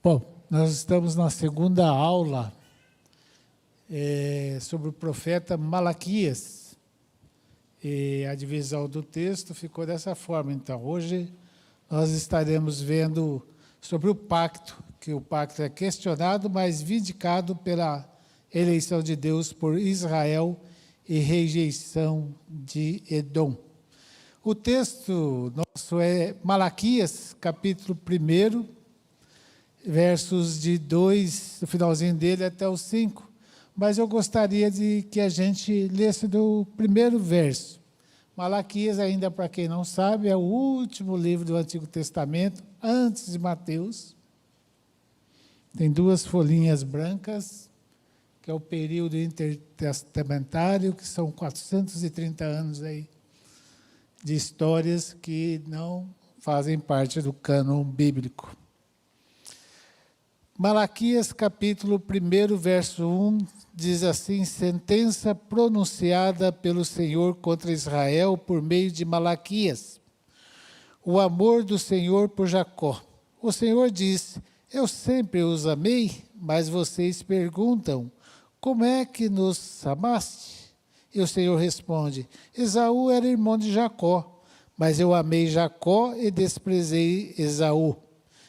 Bom, nós estamos na segunda aula sobre o profeta Malaquias. E a divisão do texto ficou dessa forma. Então, hoje nós estaremos vendo sobre o pacto, que o pacto é questionado, mas vindicado pela eleição de Deus por Israel e rejeição de Edom. O texto nosso é Malaquias, capítulo 1, versos de 2, no finalzinho dele, até o 5. Mas eu gostaria de que a gente lesse do primeiro verso. Malaquias, ainda para quem não sabe, é o último livro do Antigo Testamento, antes de Mateus. Tem 2 folhinhas brancas, que é o período intertestamentário, que são 430 anos aí de histórias que não fazem parte do cânon bíblico. Malaquias, capítulo 1, verso 1, diz assim: sentença pronunciada pelo Senhor contra Israel por meio de Malaquias. O amor do Senhor por Jacó. O Senhor disse: eu sempre os amei, mas vocês perguntam: como é que nos amaste? E o Senhor responde: Esaú era irmão de Jacó, mas eu amei Jacó e desprezei Esaú.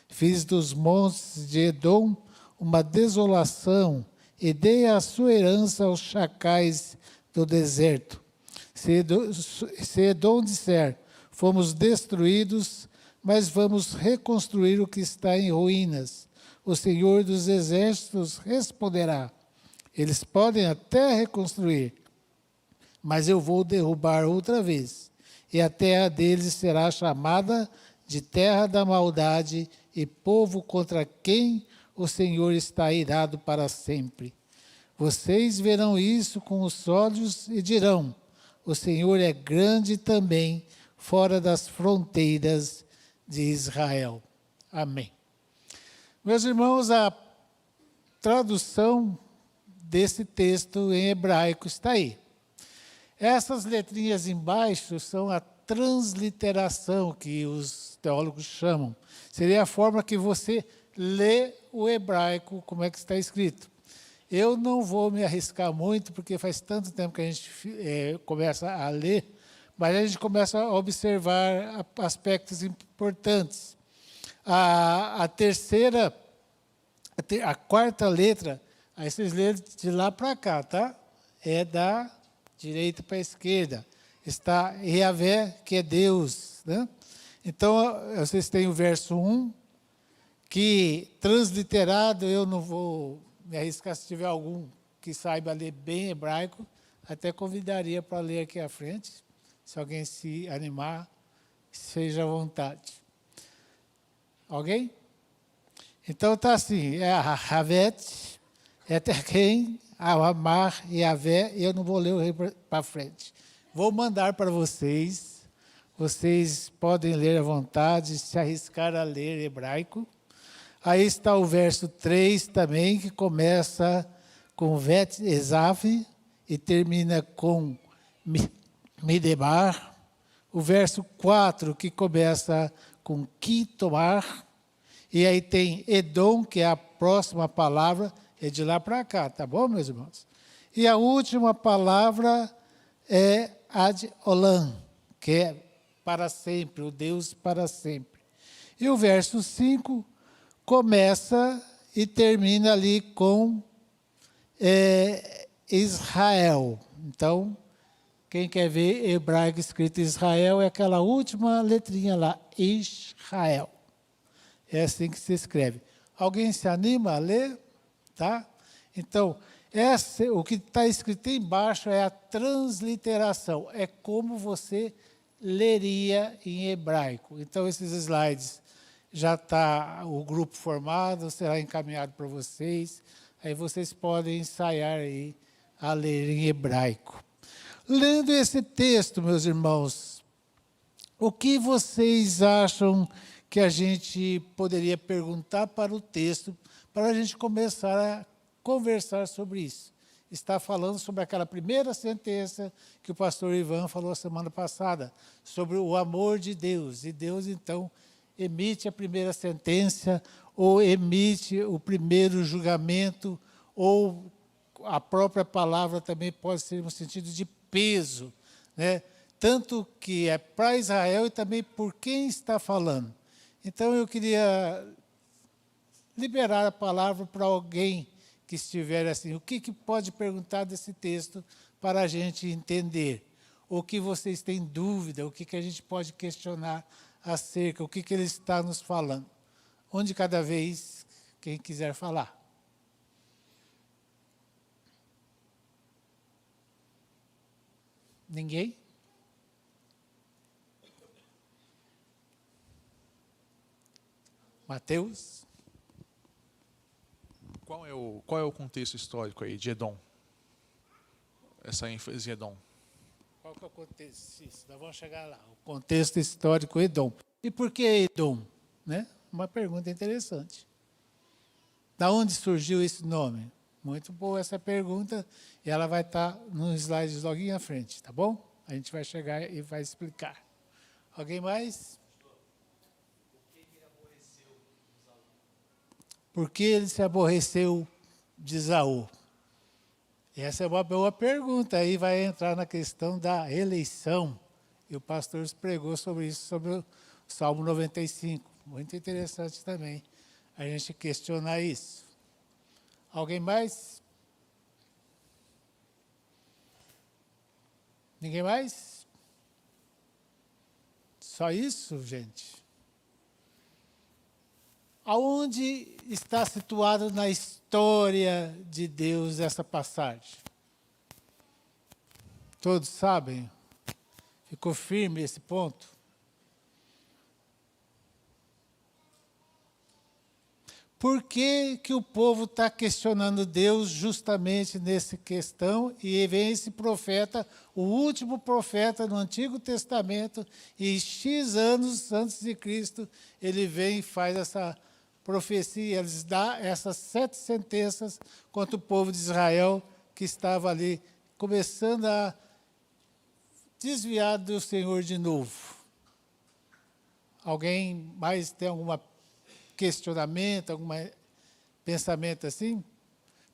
Fiz dos montes de Edom uma desolação e dei a sua herança aos chacais do deserto. Se Edom disser, fomos destruídos, mas vamos reconstruir o que está em ruínas, o Senhor dos Exércitos responderá, eles podem até reconstruir, mas eu vou derrubar outra vez, e a terra deles será chamada de terra da maldade e povo contra quem o Senhor está irado para sempre. Vocês verão isso com os olhos e dirão: o Senhor é grande também, fora das fronteiras de Israel. Amém. Meus irmãos, a tradução desse texto em hebraico está aí. Essas letrinhas embaixo são a transliteração que os teólogos chamam. Seria a forma que você lê o hebraico, como é que está escrito. Eu não vou me arriscar muito, porque faz tanto tempo que a gente começa a ler, mas a gente começa a observar aspectos importantes. A quarta letra, aí vocês leram de lá para cá, tá? É da direita para a esquerda. Está Yahvé, que é Deus, né? Então, vocês têm o verso 1, que transliterado, eu não vou me arriscar, se tiver algum que saiba ler bem hebraico, até convidaria para ler aqui à frente, se alguém se animar, seja à vontade. Alguém? Então está assim, é a Havet, é Tequem, ao amar Yahvé, e eu não vou ler para frente. Vou mandar para vocês, vocês podem ler à vontade, se arriscar a ler hebraico. Aí está o verso 3 também, que começa com Vet Ezaf e termina com Midebar. O verso 4, que começa com Kitomar. E aí tem Edom, que é a próxima palavra, é de lá para cá, tá bom, meus irmãos? E a última palavra é Ad Olam, que é para sempre, o Deus para sempre. E o verso 5 começa e termina ali com Israel. Então, quem quer ver hebraico escrito Israel é aquela última letrinha lá, Israel. É assim que se escreve. Alguém se anima a ler? Tá? Então, o que está escrito embaixo é a transliteração. É como você leria em hebraico. Então, esses slides já está o grupo formado, será encaminhado para vocês. Aí vocês podem ensaiar aí a ler em hebraico. Lendo esse texto, meus irmãos, o que vocês acham que a gente poderia perguntar para o texto, para a gente começar a conversar sobre isso? Está falando sobre aquela primeira sentença que o pastor Ivan falou a semana passada, sobre o amor de Deus. E Deus, então, emite a primeira sentença, ou emite o primeiro julgamento, ou a própria palavra também pode ser no sentido de peso, né? Tanto que é para Israel e também por quem está falando. Então, eu queria liberar a palavra para alguém que estiver assim. O que pode perguntar desse texto para a gente entender? O que vocês têm dúvida? O que a gente pode questionar acerca? O que ele está nos falando? Onde cada vez, quem quiser falar. Ninguém? Mateus? Qual é o contexto histórico aí de Edom? Essa ênfase em Edom. Qual que é o contexto? Isso, nós vamos chegar lá. O contexto histórico Edom. E por que Edom? Né? Uma pergunta interessante. Da onde surgiu esse nome? Muito boa essa pergunta, e ela vai estar nos slides logo à frente, tá bom? A gente vai chegar e vai explicar. Alguém mais? Por que ele se aborreceu de Esaú? Essa é uma boa pergunta. Aí vai entrar na questão da eleição. E o pastor pregou sobre isso, sobre o Salmo 95. Muito interessante também a gente questionar isso. Alguém mais? Ninguém mais? Só isso, gente? Aonde está situado na história de Deus essa passagem? Todos sabem? Ficou firme esse ponto? Por que o povo está questionando Deus justamente nessa questão? E vem esse profeta, o último profeta no Antigo Testamento, e X anos antes de Cristo, ele vem e faz essa profecia, eles dão essas 7 sentenças contra o povo de Israel, que estava ali começando a desviar do Senhor de novo. Alguém mais tem algum questionamento, algum pensamento assim?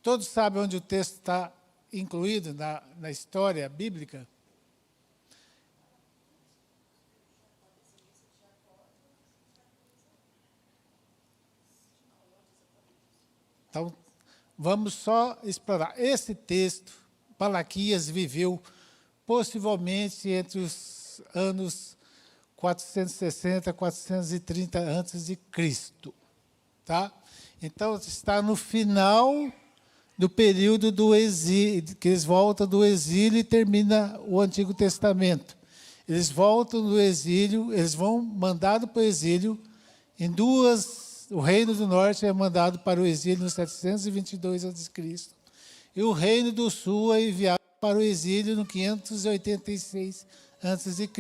Todos sabem onde o texto está incluído na história bíblica? Então, vamos só explorar. Esse texto, Malaquias viveu possivelmente entre os anos 460 a 430 a.C., tá? Então, está no final do período do exílio, que eles voltam do exílio e termina o Antigo Testamento. Eles voltam do exílio, eles vão mandados para o exílio em o Reino do Norte é mandado para o exílio no 722 a.C. E o Reino do Sul é enviado para o exílio no 586 a.C.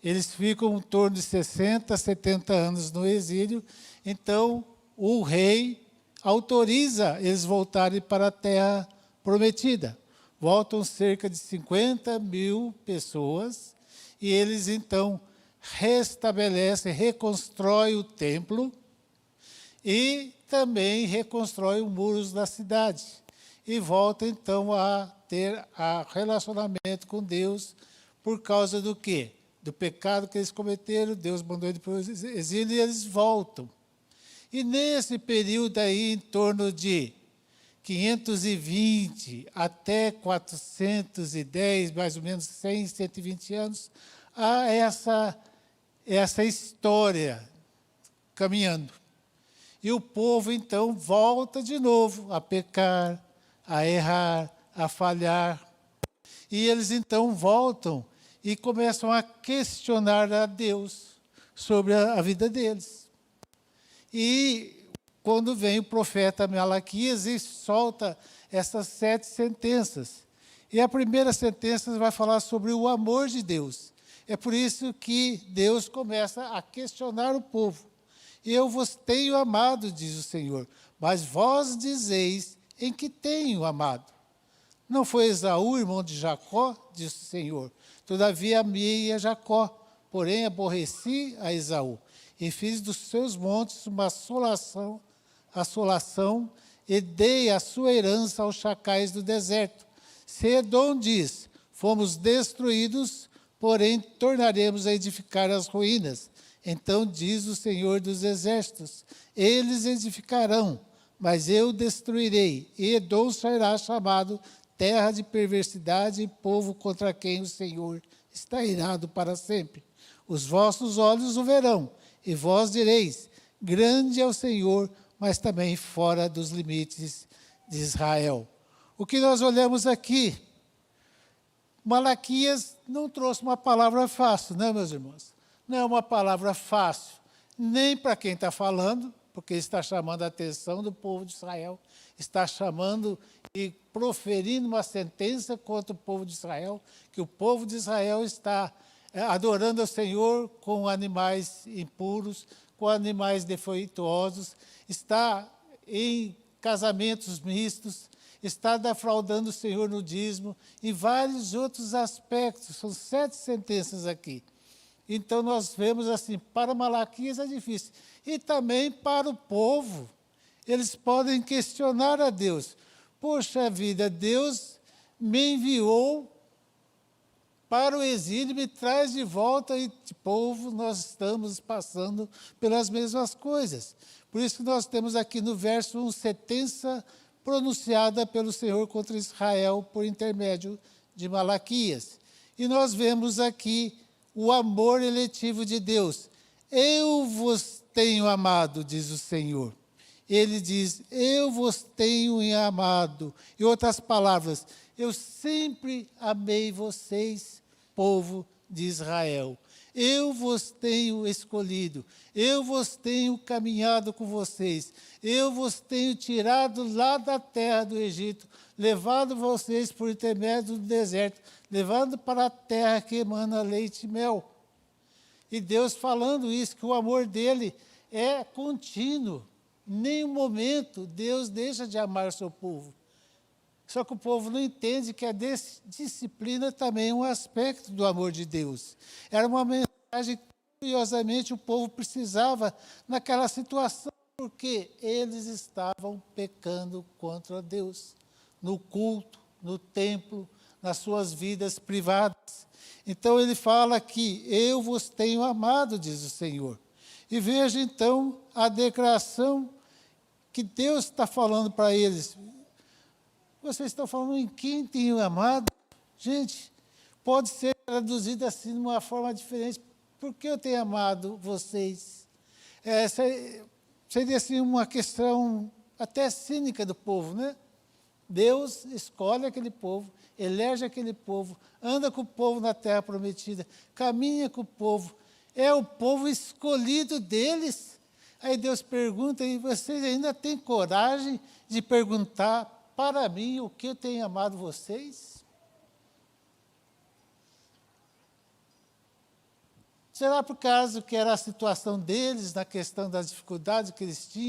Eles ficam em torno de 60 a 70 anos no exílio, então o rei autoriza eles voltarem para a terra prometida. Voltam cerca de 50 mil pessoas, e eles então restabelecem, reconstroem o templo, e também reconstrói os muros da cidade. E volta, então, a ter relacionamento com Deus por causa do quê? Do pecado que eles cometeram, Deus mandou eles para o exílio e eles voltam. E nesse período aí, em torno de 520 até 410, mais ou menos 100, 120 anos, há essa história caminhando. E o povo, então, volta de novo a pecar, a errar, a falhar. E eles, então, voltam e começam a questionar a Deus sobre a vida deles. E quando vem o profeta Malaquias e solta essas 7 sentenças. E a primeira sentença vai falar sobre o amor de Deus. É por isso que Deus começa a questionar o povo. Eu vos tenho amado, diz o Senhor, mas vós dizeis em que tenho amado. Não foi Esaú, irmão de Jacó, diz o Senhor. Todavia amei a Jacó, porém aborreci a Esaú. e fiz dos seus montes uma assolação, e dei a sua herança aos chacais do deserto. Se Edom diz, fomos destruídos, porém tornaremos a edificar as ruínas. Então diz o Senhor dos Exércitos, eles edificarão, mas eu destruirei, e Edom será chamado terra de perversidade e povo contra quem o Senhor está irado para sempre. Os vossos olhos o verão, e vós direis, grande é o Senhor, mas também fora dos limites de Israel. O que nós olhamos aqui, Malaquias não trouxe uma palavra fácil, né, meus irmãos? Não é uma palavra fácil, nem para quem está falando, porque está chamando a atenção do povo de Israel, está chamando e proferindo uma sentença contra o povo de Israel, que o povo de Israel está adorando ao Senhor com animais impuros, com animais defeituosos, está em casamentos mistos, está defraudando o Senhor no dízimo, e vários outros aspectos. São 7 sentenças aqui. Então, nós vemos assim, para Malaquias é difícil. E também para o povo, eles podem questionar a Deus. Poxa vida, Deus me enviou para o exílio, me traz de volta, e, povo, nós estamos passando pelas mesmas coisas. Por isso que nós temos aqui no verso 1, sentença pronunciada pelo Senhor contra Israel por intermédio de Malaquias. E nós vemos aqui o amor eletivo de Deus. Eu vos tenho amado, diz o Senhor. Ele diz, eu vos tenho amado. Em outras palavras, eu sempre amei vocês, povo de Israel. Eu vos tenho escolhido, eu vos tenho caminhado com vocês, eu vos tenho tirado lá da terra do Egito, levado vocês por intermédio do deserto, levando para a terra que emana leite e mel. E Deus falando isso, que o amor dele é contínuo. Em nenhum momento Deus deixa de amar o seu povo. Só que o povo não entende que a disciplina também é um aspecto do amor de Deus. Era uma mensagem que, curiosamente, o povo precisava naquela situação, porque eles estavam pecando contra Deus, no culto, no templo, nas suas vidas privadas. Então, ele fala que eu vos tenho amado, diz o Senhor. E veja, então, a declaração que Deus está falando para eles. Vocês estão falando em quem tenho amado? Gente, pode ser traduzido assim de uma forma diferente. Por que eu tenho amado vocês? Seria assim uma questão até cínica do povo, né? Deus escolhe aquele povo, elege aquele povo, anda com o povo na terra prometida, caminha com o povo, é o povo escolhido deles. Aí Deus pergunta, e vocês ainda têm coragem de perguntar para mim o que eu tenho amado vocês? Será por causa que era a situação deles, na questão das dificuldades que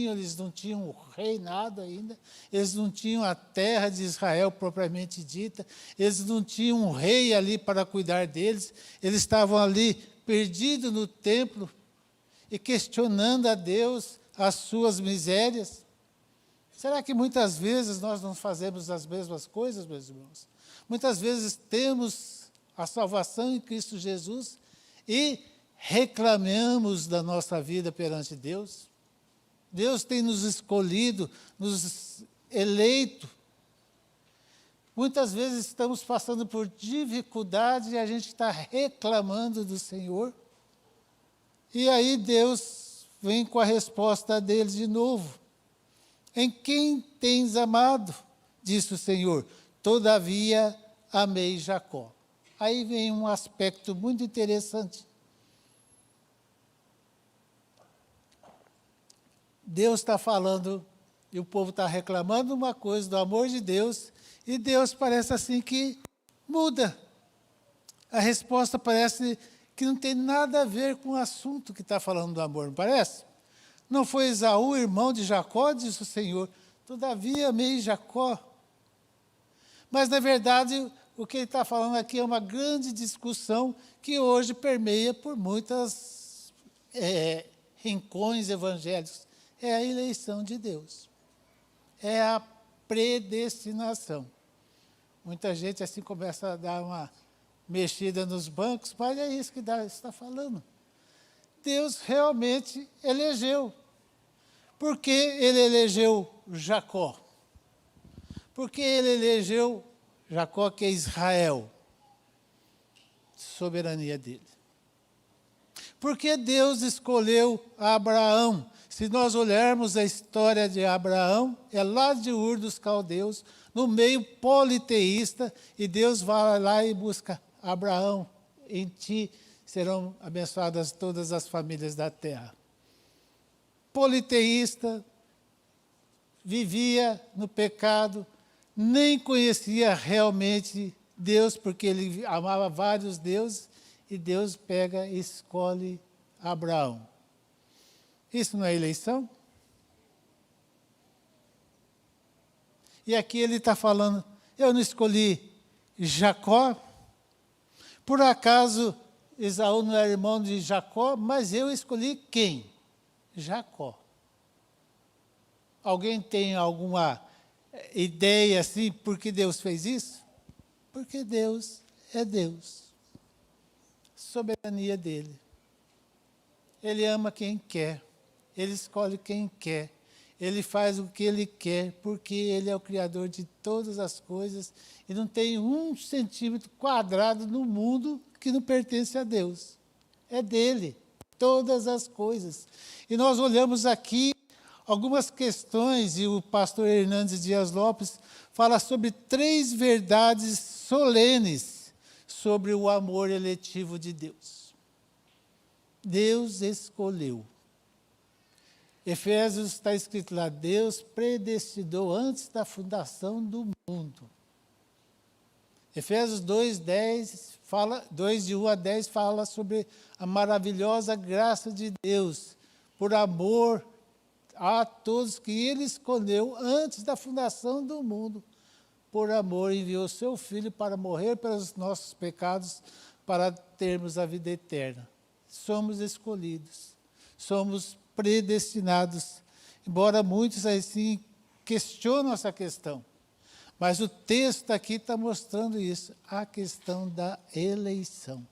eles não tinham o reinado ainda, eles não tinham a terra de Israel propriamente dita, eles não tinham um rei ali para cuidar deles, eles estavam ali perdidos no templo e questionando a Deus as suas misérias. Será que muitas vezes nós não fazemos as mesmas coisas, meus irmãos? Muitas vezes temos a salvação em Cristo Jesus e reclamamos da nossa vida perante Deus. Deus tem nos escolhido, nos eleito. Muitas vezes estamos passando por dificuldade e a gente está reclamando do Senhor. E aí Deus vem com a resposta dele de novo. Em quem tens amado? Disse o Senhor. Todavia amei Jacó. Aí vem um aspecto muito interessante. Deus está falando, e o povo está reclamando uma coisa do amor de Deus, e Deus parece assim que muda. A resposta parece que não tem nada a ver com o assunto que está falando do amor, não parece? Não foi Esaú, irmão de Jacó, disse o Senhor, todavia amei Jacó. Mas, na verdade, o que ele está falando aqui é uma grande discussão que hoje permeia por muitas rincões evangélicos. É a eleição de Deus. É a predestinação. Muita gente assim começa a dar uma mexida nos bancos, mas é isso que está falando. Deus realmente elegeu. Por que ele elegeu Jacó? Por que ele elegeu Jacó, que é Israel? Soberania dele. Por que Deus escolheu Abraão? Se nós olharmos a história de Abraão, é lá de Ur dos Caldeus, no meio politeísta, e Deus vai lá e busca Abraão, em ti serão abençoadas todas as famílias da terra. Politeísta, vivia no pecado, nem conhecia realmente Deus, porque ele amava vários deuses, e Deus pega e escolhe Abraão. Isso não é eleição? E aqui ele está falando, eu não escolhi Jacó, por acaso Esaú não era irmão de Jacó, mas eu escolhi quem? Jacó. Alguém tem alguma ideia assim, por que Deus fez isso? Porque Deus é Deus. Soberania dele. Ele ama quem quer. Ele escolhe quem quer. Ele faz o que ele quer, porque ele é o Criador de todas as coisas e não tem 1 centímetro quadrado no mundo que não pertence a Deus. É dele, todas as coisas. E nós olhamos aqui algumas questões, e o pastor Hernandes Dias Lopes fala sobre 3 verdades solenes sobre o amor eletivo de Deus. Deus escolheu. Efésios está escrito lá, Deus predestinou antes da fundação do mundo. Efésios 2:10 fala, 2 de 1 a 10 fala sobre a maravilhosa graça de Deus, por amor a todos que ele escolheu antes da fundação do mundo. Por amor enviou seu Filho para morrer pelos nossos pecados, para termos a vida eterna. Somos escolhidos, somos predestinados, embora muitos assim questionam essa questão. Mas o texto aqui está mostrando isso, a questão da eleição.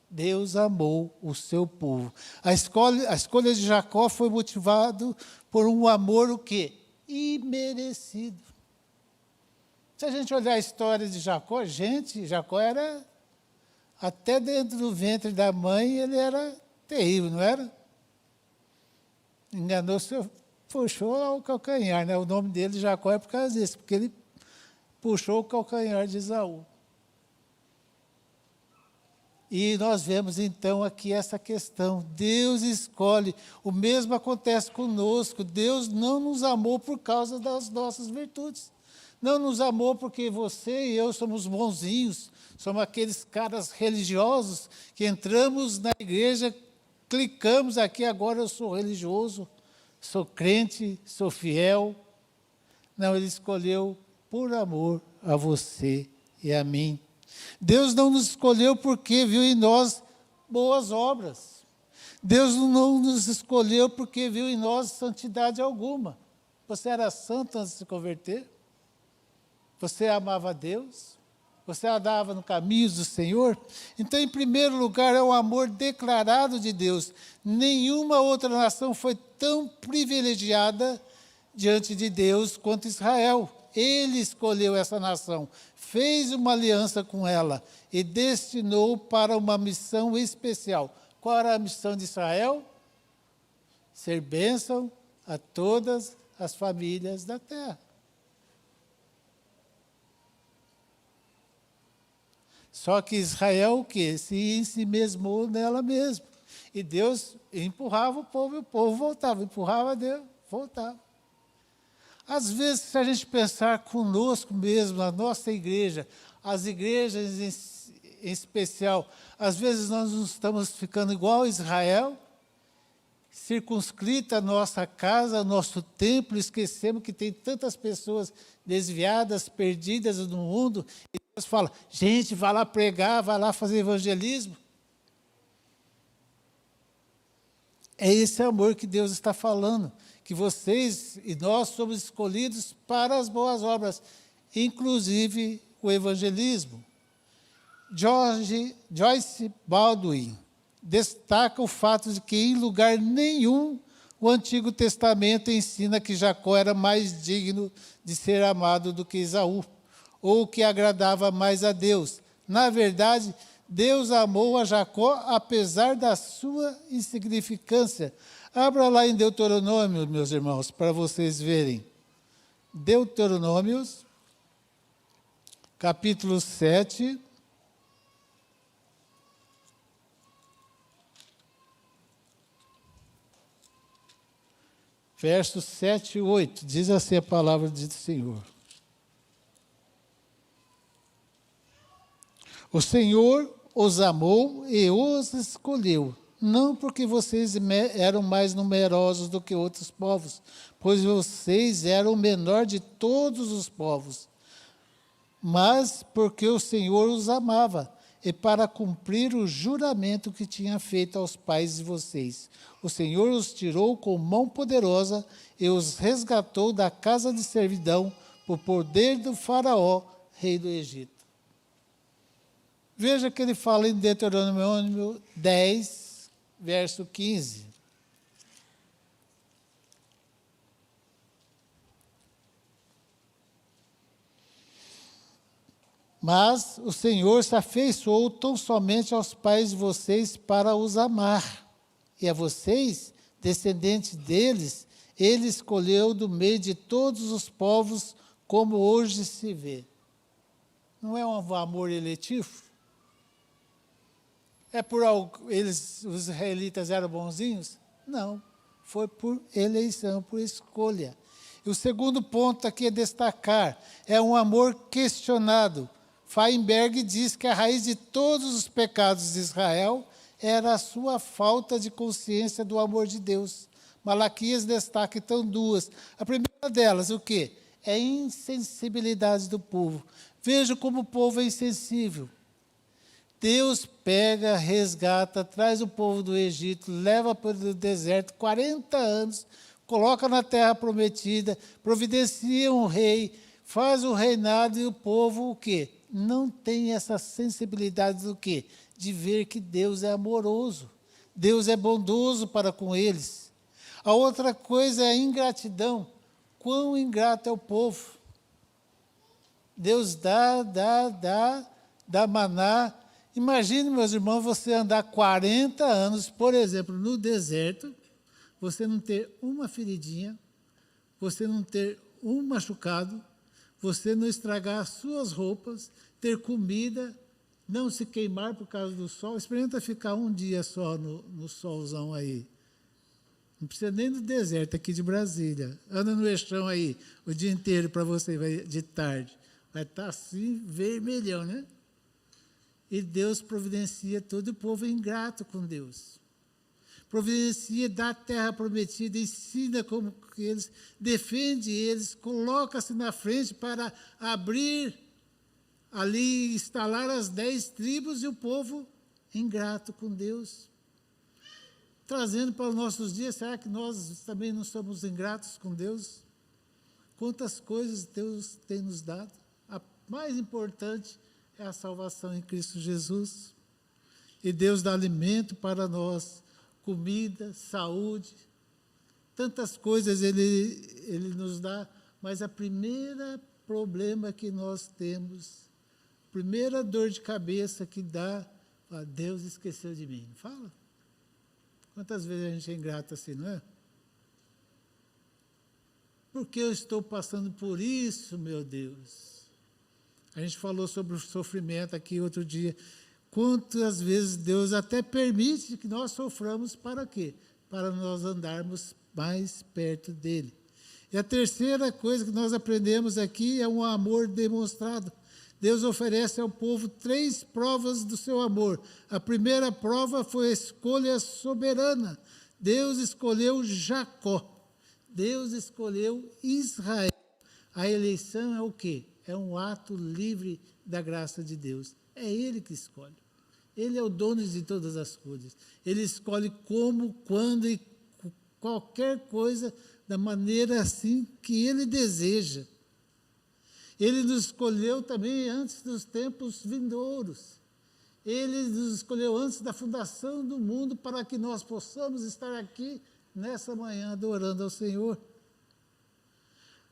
Deus amou o seu povo. A escolha de Jacó foi motivada por um amor o quê? Imerecido. Se a gente olhar a história de Jacó, Jacó era, até dentro do ventre da mãe, ele era terrível, não era? Enganou, puxou o calcanhar, né? O nome dele, Jacó, é por causa disso, porque ele puxou o calcanhar de Esaú. E nós vemos, então, aqui essa questão. Deus escolhe. O mesmo acontece conosco. Deus não nos amou por causa das nossas virtudes. Não nos amou porque você e eu somos bonzinhos, somos aqueles caras religiosos que entramos na igreja, clicamos aqui, agora eu sou religioso, sou crente, sou fiel. Não, ele escolheu por amor a você e a mim. Deus não nos escolheu porque viu em nós boas obras. Deus não nos escolheu porque viu em nós santidade alguma. Você era santo antes de se converter? Você amava a Deus? Você andava no caminho do Senhor? Então, em primeiro lugar, é o amor declarado de Deus. Nenhuma outra nação foi tão privilegiada diante de Deus quanto Israel. Ele escolheu essa nação, fez uma aliança com ela e destinou para uma missão especial. Qual era a missão de Israel? Ser bênção a todas as famílias da terra. Só que Israel, o quê? Se ensimesmou nela mesma. E Deus empurrava o povo e o povo voltava. Empurrava Deus, voltava. Às vezes, se a gente pensar conosco mesmo, na nossa igreja, as igrejas em especial, às vezes nós não estamos ficando igual Israel, circunscrita a nossa casa, nosso templo, esquecemos que tem tantas pessoas desviadas, perdidas no mundo, e Deus fala, gente, vai lá pregar, vai lá fazer evangelismo. É esse amor que Deus está falando, que vocês e nós somos escolhidos para as boas obras, inclusive o evangelismo. Joyce Baldwin destaca o fato de que em lugar nenhum o Antigo Testamento ensina que Jacó era mais digno de ser amado do que Esaú, ou que agradava mais a Deus. Na verdade, Deus amou a Jacó apesar da sua insignificância. Abra lá em Deuteronômio, meus irmãos, para vocês verem. Deuteronômios, capítulo 7. Versos 7 e 8, diz assim a palavra do Senhor. O Senhor os amou e os escolheu, não porque vocês eram mais numerosos do que outros povos, pois vocês eram o menor de todos os povos, mas porque o Senhor os amava, e para cumprir o juramento que tinha feito aos pais de vocês. O Senhor os tirou com mão poderosa e os resgatou da casa de servidão por poder do faraó, rei do Egito. Veja que ele fala em Deuteronômio 10, verso 15. Mas o Senhor se afeiçoou tão somente aos pais de vocês para os amar. E a vocês, descendentes deles, ele escolheu do meio de todos os povos, como hoje se vê. Não é um amor eletivo? É por eles, os israelitas eram bonzinhos? Não, foi por eleição, por escolha. E o segundo ponto aqui a destacar é um amor questionado. Feinberg diz que a raiz de todos os pecados de Israel era a sua falta de consciência do amor de Deus. Malaquias destaca então duas. A primeira delas, o quê? É a insensibilidade do povo. Veja como o povo é insensível. Deus pega, resgata, traz o povo do Egito, leva para o deserto 40 anos, coloca na terra prometida, providencia um rei, faz o reinado e o povo o quê? Não tem essa sensibilidade do quê? De ver que Deus é amoroso, Deus é bondoso para com eles. A outra coisa é a ingratidão. Quão ingrato é o povo. Deus dá maná. Imagine, meus irmãos, você andar 40 anos, por exemplo, no deserto, você não ter uma feridinha, você não ter um machucado, você não estragar as suas roupas, ter comida, não se queimar por causa do sol. Experimenta ficar um dia só no solzão aí. Não precisa nem do deserto aqui de Brasília. Anda no eixão aí o dia inteiro para você, de tarde. Vai estar assim, vermelhão, né? E Deus providencia todo o povo é ingrato com Deus. Providencia, dá a terra prometida, ensina como que eles, defende eles, coloca-se na frente para abrir ali, instalar as 10 tribos e o povo ingrato com Deus. Trazendo para os nossos dias, será que nós também não somos ingratos com Deus? Quantas coisas Deus tem nos dado? A mais importante é a salvação em Cristo Jesus. E Deus dá alimento para nós, comida, saúde, tantas coisas Ele nos dá, mas a primeira problema que nós temos, a primeira dor de cabeça que dá, Deus esqueceu de mim. Fala. Quantas vezes a gente é ingrato assim, não é? Por que eu estou passando por isso, meu Deus? A gente falou sobre o sofrimento aqui outro dia. Quantas vezes Deus até permite que nós soframos para quê? Para nós andarmos mais perto dEle. E a terceira coisa que nós aprendemos aqui é um amor demonstrado. Deus oferece ao povo 3 provas do seu amor. A primeira prova foi a escolha soberana. Deus escolheu Jacó. Deus escolheu Israel. A eleição é o quê? É um ato livre da graça de Deus. É Ele que escolhe. Ele é o dono de todas as coisas. Ele escolhe como, quando e qualquer coisa da maneira assim que Ele deseja. Ele nos escolheu também antes dos tempos vindouros. Ele nos escolheu antes da fundação do mundo para que nós possamos estar aqui nessa manhã adorando ao Senhor.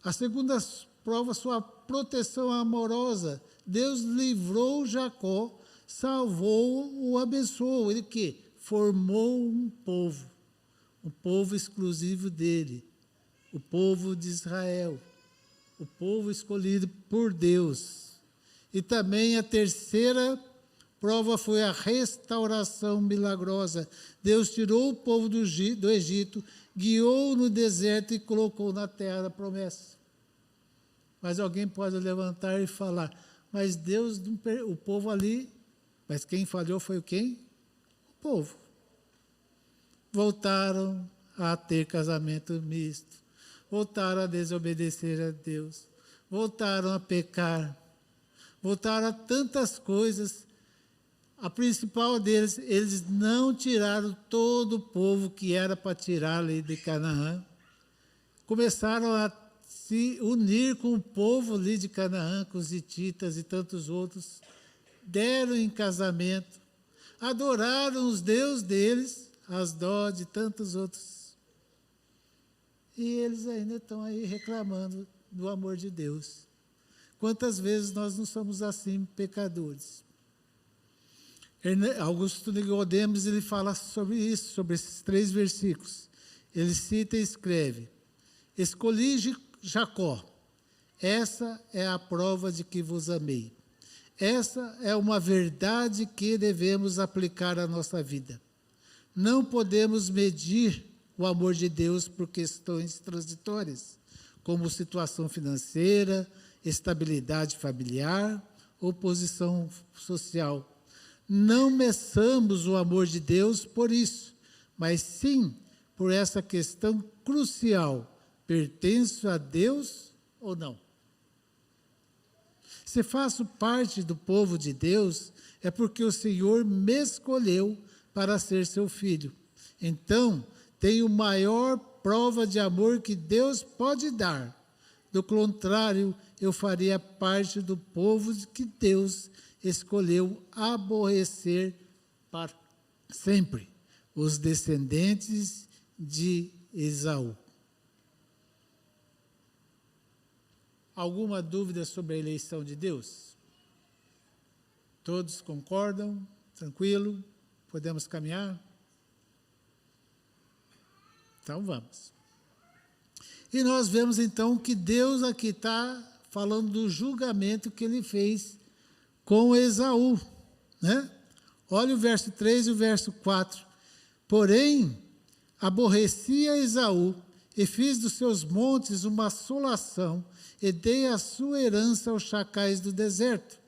A segunda prova, sua proteção amorosa. Deus livrou Jacó, salvou-o, abençoou. Ele que? Formou um povo exclusivo dele, o povo de Israel, o povo escolhido por Deus. E também a terceira prova foi a restauração milagrosa. Deus tirou o povo do Egito, guiou no deserto e colocou na terra da promessa. Mas alguém pode levantar e falar, mas Deus, o povo ali, mas quem falhou foi quem? O povo. Voltaram a ter casamento misto, voltaram a desobedecer a Deus, voltaram a pecar, voltaram a tantas coisas. A principal deles, eles não tiraram todo o povo que era para tirar ali de Canaã. Começaram a se unir com o povo ali de Canaã, com os hititas e tantos outros, deram em casamento, adoraram os deuses deles, Asdod e tantos outros. E eles ainda estão aí reclamando do amor de Deus. Quantas vezes nós não somos assim, pecadores? Augusto Nicodemos, ele fala sobre isso, sobre esses 3 versículos. Ele cita e escreve, escolhi Jacó, essa é a prova de que vos amei. Essa é uma verdade que devemos aplicar à nossa vida. Não podemos medir o amor de Deus por questões transitórias, como situação financeira, estabilidade familiar ou posição social. Não meçamos o amor de Deus por isso, mas sim por essa questão crucial: pertenço a Deus ou não? Se faço parte do povo de Deus, é porque o Senhor me escolheu para ser seu filho. Então, tenho maior prova de amor que Deus pode dar. Do contrário, eu faria parte do povo que Deus escolheu aborrecer para sempre, os descendentes de Esaú. Alguma dúvida sobre a eleição de Deus? Todos concordam? Tranquilo? Podemos caminhar? Então vamos. E nós vemos então que Deus aqui está falando do julgamento que ele fez com Esaú, né? Olha o verso 3 e o verso 4. Porém, aborreci a Esaú e fiz dos seus montes uma assolação e dei a sua herança aos chacais do deserto.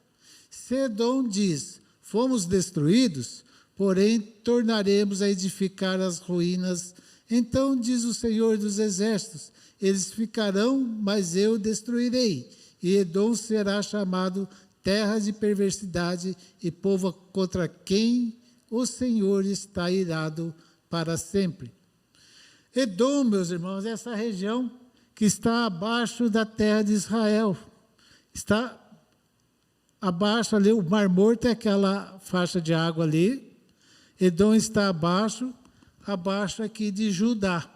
Sedom diz, fomos destruídos, porém tornaremos a edificar as ruínas. Então diz o Senhor dos Exércitos, eles ficarão, mas eu destruirei, e Edom será chamado terra de perversidade e povo contra quem o Senhor está irado para sempre. Edom, meus irmãos, é essa região que está abaixo da terra de Israel. Está abaixo ali, o Mar Morto é aquela faixa de água ali. Edom está abaixo aqui de Judá.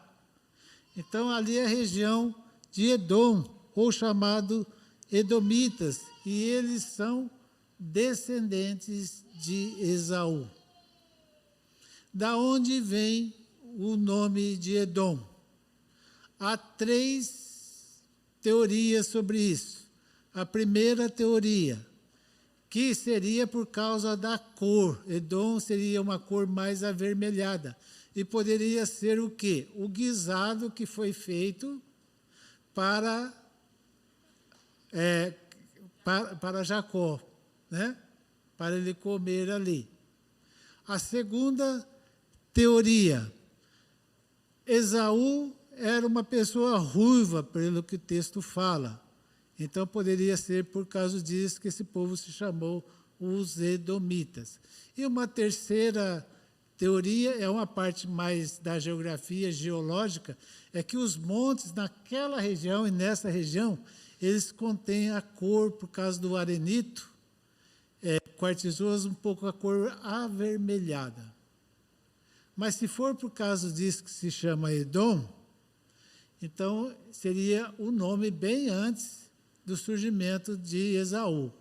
Então, ali é a região de Edom, ou chamado Edomitas, e eles são descendentes de Esaú. Da onde vem o nome de Edom? Há 3 teorias sobre isso. A primeira teoria, que seria por causa da cor. Edom seria uma cor mais avermelhada. E poderia ser o quê? O guisado que foi feito para Jacó, né? Para ele comer ali. A segunda teoria, Esaú era uma pessoa ruiva, pelo que o texto fala. Então, poderia ser por causa disso que esse povo se chamou os edomitas. E uma terceira teoria, é uma parte mais da geografia geológica, é que os montes naquela região e nessa região, eles contêm a cor, por causa do arenito, quartzoso, um pouco a cor avermelhada. Mas se for por causa disso que se chama Edom, então seria o nome bem antes do surgimento de Esaú.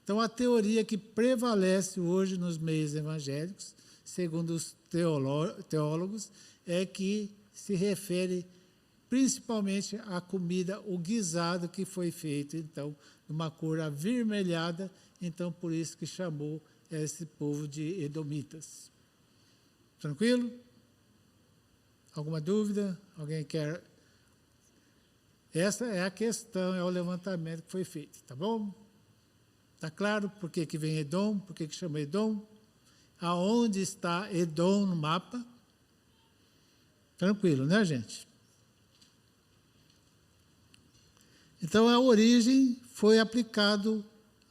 Então a teoria que prevalece hoje nos meios evangélicos, segundo os teólogos, é que se refere principalmente à comida, o guisado que foi feito, então, numa cor avermelhada, então por isso que chamou esse povo de edomitas. Tranquilo? Alguma dúvida? Alguém quer? Essa é a questão, é o levantamento que foi feito, tá bom? Está claro por que vem Edom, por que chama Edom? Aonde está Edom no mapa? Tranquilo, né, gente? Então, a origem foi aplicado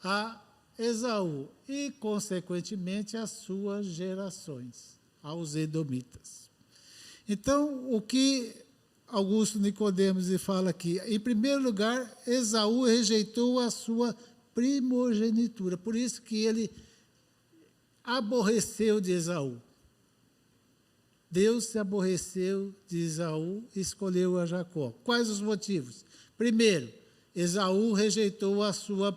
a Esaú e, consequentemente, às suas gerações, aos edomitas. Então, o que Augusto Nicodemos fala aqui? Em primeiro lugar, Esaú rejeitou a sua primogenitura, por isso que ele aborreceu de Esaú. Deus se aborreceu de Esaú e escolheu a Jacó. Quais os motivos? Primeiro, Esaú rejeitou a sua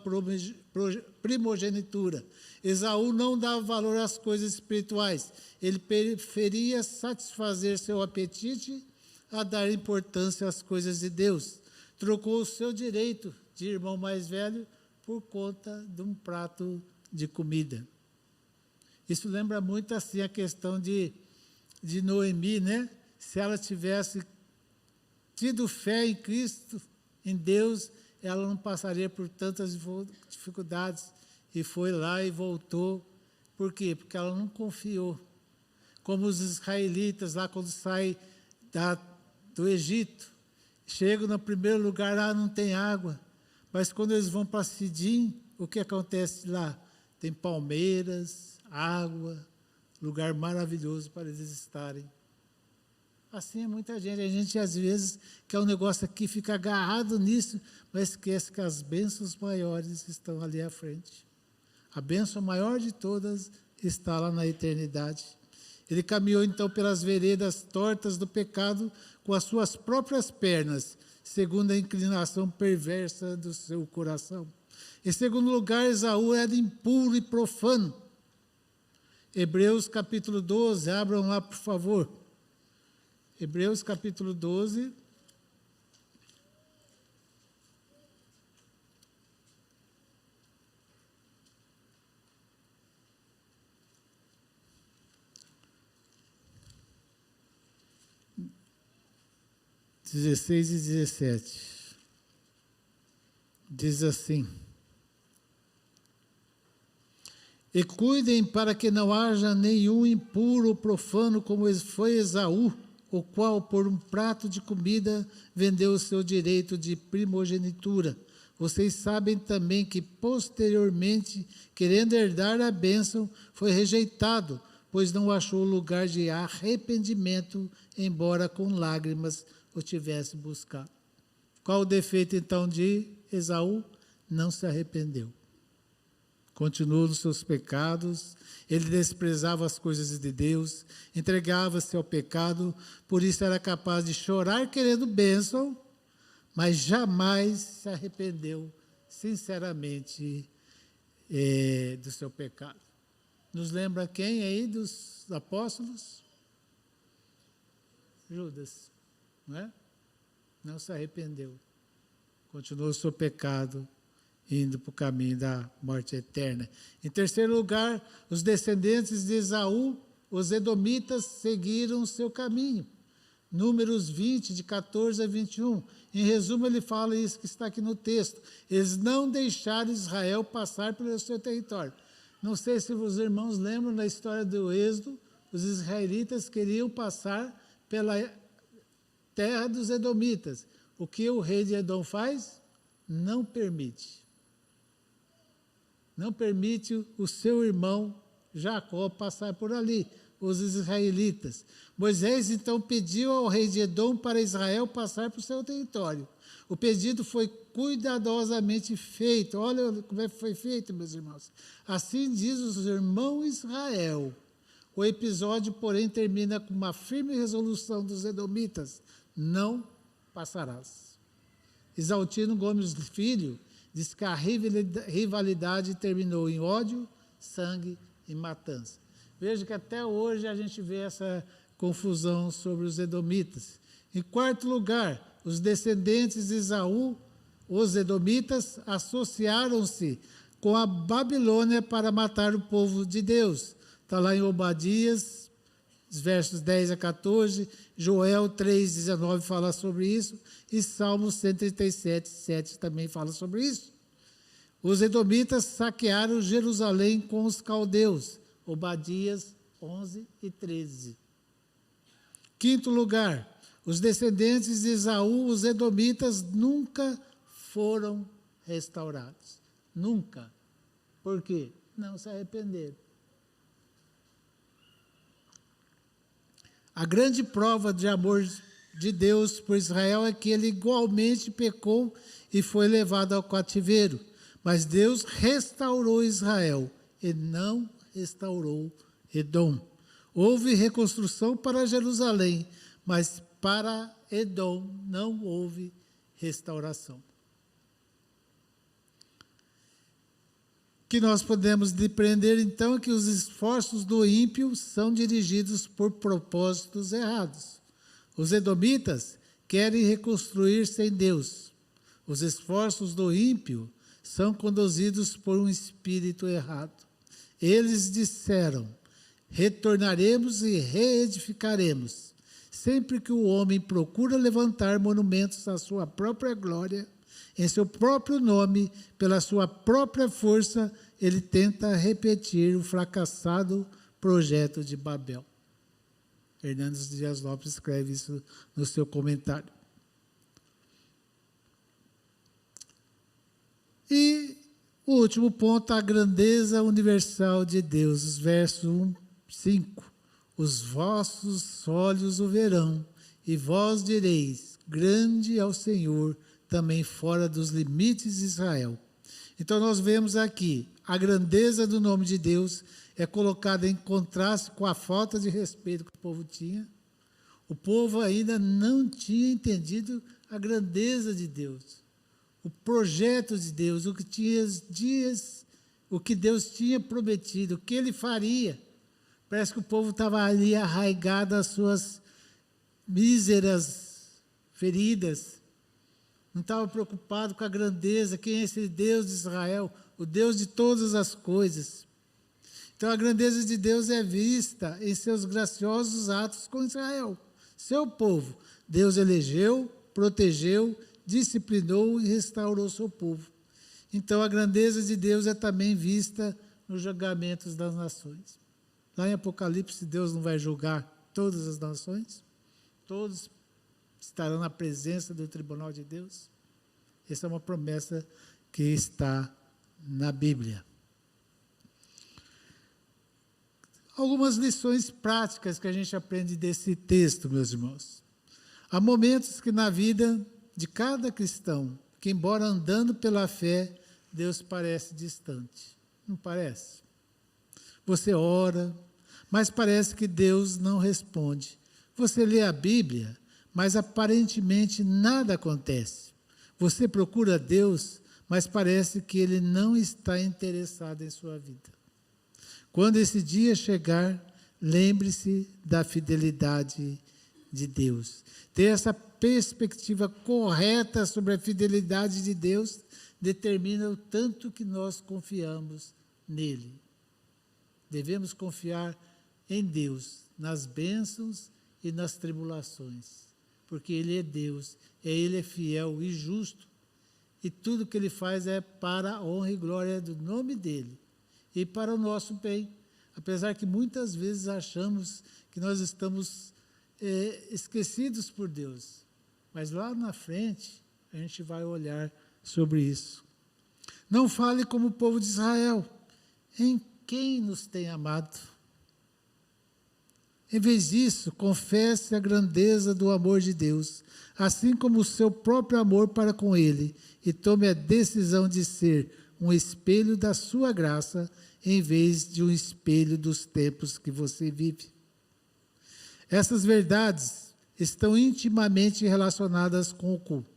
primogenitura. Esaú não dava valor às coisas espirituais. Ele preferia satisfazer seu apetite a dar importância às coisas de Deus. Trocou o seu direito de irmão mais velho por conta de um prato de comida. Isso lembra muito assim a questão de Noemi, né? Se ela tivesse tido fé em Cristo, em Deus, ela não passaria por tantas dificuldades. E foi lá e voltou. Por quê? Porque ela não confiou. Como os israelitas lá quando saem do Egito, chegam no primeiro lugar, não tem água. Mas quando eles vão para Sidim, o que acontece lá? Tem palmeiras, água, lugar maravilhoso para eles estarem. Assim é muita gente. A gente, às vezes, quer um negócio aqui, fica agarrado nisso, mas esquece que as bênçãos maiores estão ali à frente. A bênção maior de todas está lá na eternidade. Ele caminhou, então, pelas veredas tortas do pecado com as suas próprias pernas, segundo a inclinação perversa do seu coração. Em segundo lugar, Esaú era impuro e profano. Hebreus capítulo 12, abram lá, por favor. Hebreus capítulo 12. (16 e 17). Diz assim: e cuidem para que não haja nenhum impuro ou profano como foi Esaú, o qual por um prato de comida vendeu o seu direito de primogenitura. Vocês sabem também que posteriormente, querendo herdar a bênção, foi rejeitado, pois não achou lugar de arrependimento, embora com lágrimas o tivesse buscado. Qual o defeito então de Esaú? Não se arrependeu. Continuou nos seus pecados, ele desprezava as coisas de Deus, entregava-se ao pecado, por isso era capaz de chorar querendo bênção, mas jamais se arrependeu sinceramente do seu pecado. Nos lembra quem aí dos apóstolos? Judas, não é? Não se arrependeu, continuou o seu pecado, indo para o caminho da morte eterna. Em terceiro lugar, os descendentes de Esaú, os edomitas, seguiram o seu caminho. Números 20, de 14 a 21. Em resumo, ele fala isso que está aqui no texto. Eles não deixaram Israel passar pelo seu território. Não sei se os irmãos lembram da história do Êxodo, os israelitas queriam passar pela terra dos edomitas. O que o rei de Edom faz? Não permite. não permite o seu irmão Jacó passar por ali, os israelitas. Moisés então pediu ao rei de Edom para Israel passar por seu território. O pedido foi cuidadosamente feito. Olha como é que foi feito, meus irmãos. Assim diz os irmãos Israel. O episódio, porém, termina com uma firme resolução dos edomitas: não passarás. Isaltino Gomes Filho diz que a rivalidade terminou em ódio, sangue e matança. Veja que até hoje a gente vê essa confusão sobre os edomitas. Em quarto lugar, os descendentes de Esaú, os edomitas, associaram-se com a Babilônia para matar o povo de Deus. Está lá em Obadias, versos 10 a 14, Joel 3, 19 fala sobre isso, e Salmos 137, 7 também fala sobre isso. Os edomitas saquearam Jerusalém com os caldeus, Obadias 11 e 13. Quinto lugar, os descendentes de Esaú, os edomitas, nunca foram restaurados. Nunca. Por quê? Não se arrependeram. A grande prova de amor de Deus por Israel é que ele igualmente pecou e foi levado ao cativeiro. Mas Deus restaurou Israel e não restaurou Edom. Houve reconstrução para Jerusalém, mas para Edom não houve restauração. Que nós podemos depreender, então, que os esforços do ímpio são dirigidos por propósitos errados. Os edomitas querem reconstruir sem Deus. Os esforços do ímpio são conduzidos por um espírito errado. Eles disseram: retornaremos e reedificaremos. Sempre que o homem procura levantar monumentos à sua própria glória, em seu próprio nome, pela sua própria força, ele tenta repetir o fracassado projeto de Babel. Hernandes Dias Lopes escreve isso no seu comentário. E o último ponto, a grandeza universal de Deus, os versos 1, 5. Os vossos olhos o verão, e vós direis: grande é o Senhor, também fora dos limites de Israel. Então nós vemos aqui, a grandeza do nome de Deus é colocada em contraste com a falta de respeito que o povo tinha. O povo ainda não tinha entendido a grandeza de Deus, o projeto de Deus, o que Deus tinha prometido, o que Ele faria. Parece que o povo estava ali arraigado às suas míseras feridas. Não estava preocupado com a grandeza, quem é esse Deus de Israel, o Deus de todas as coisas. Então a grandeza de Deus é vista em seus graciosos atos com Israel, seu povo. Deus elegeu, protegeu, disciplinou e restaurou seu povo. Então a grandeza de Deus é também vista nos julgamentos das nações. Lá em Apocalipse, Deus não vai julgar todas as nações? Todos estarão na presença do tribunal de Deus? Essa é uma promessa que está na Bíblia. Algumas lições práticas que a gente aprende desse texto, meus irmãos. Há momentos que na vida de cada cristão, que embora andando pela fé, Deus parece distante. Não parece? Você ora, mas parece que Deus não responde. Você lê a Bíblia, mas aparentemente nada acontece. Você procura Deus, mas parece que Ele não está interessado em sua vida. Quando esse dia chegar, lembre-se da fidelidade de Deus. Ter essa perspectiva correta sobre a fidelidade de Deus determina o tanto que nós confiamos nele. Devemos confiar em Deus, nas bênçãos e nas tribulações, porque Ele é Deus, Ele é fiel e justo, e tudo que Ele faz é para a honra e glória do nome dEle, e para o nosso bem, apesar que muitas vezes achamos que nós estamos esquecidos por Deus, mas lá na frente a gente vai olhar sobre isso. Não fale como o povo de Israel, em quem nos tem amado. Em vez disso, confesse a grandeza do amor de Deus, assim como o seu próprio amor para com Ele, e tome a decisão de ser um espelho da sua graça, em vez de um espelho dos tempos que você vive. Essas verdades estão intimamente relacionadas com o culto.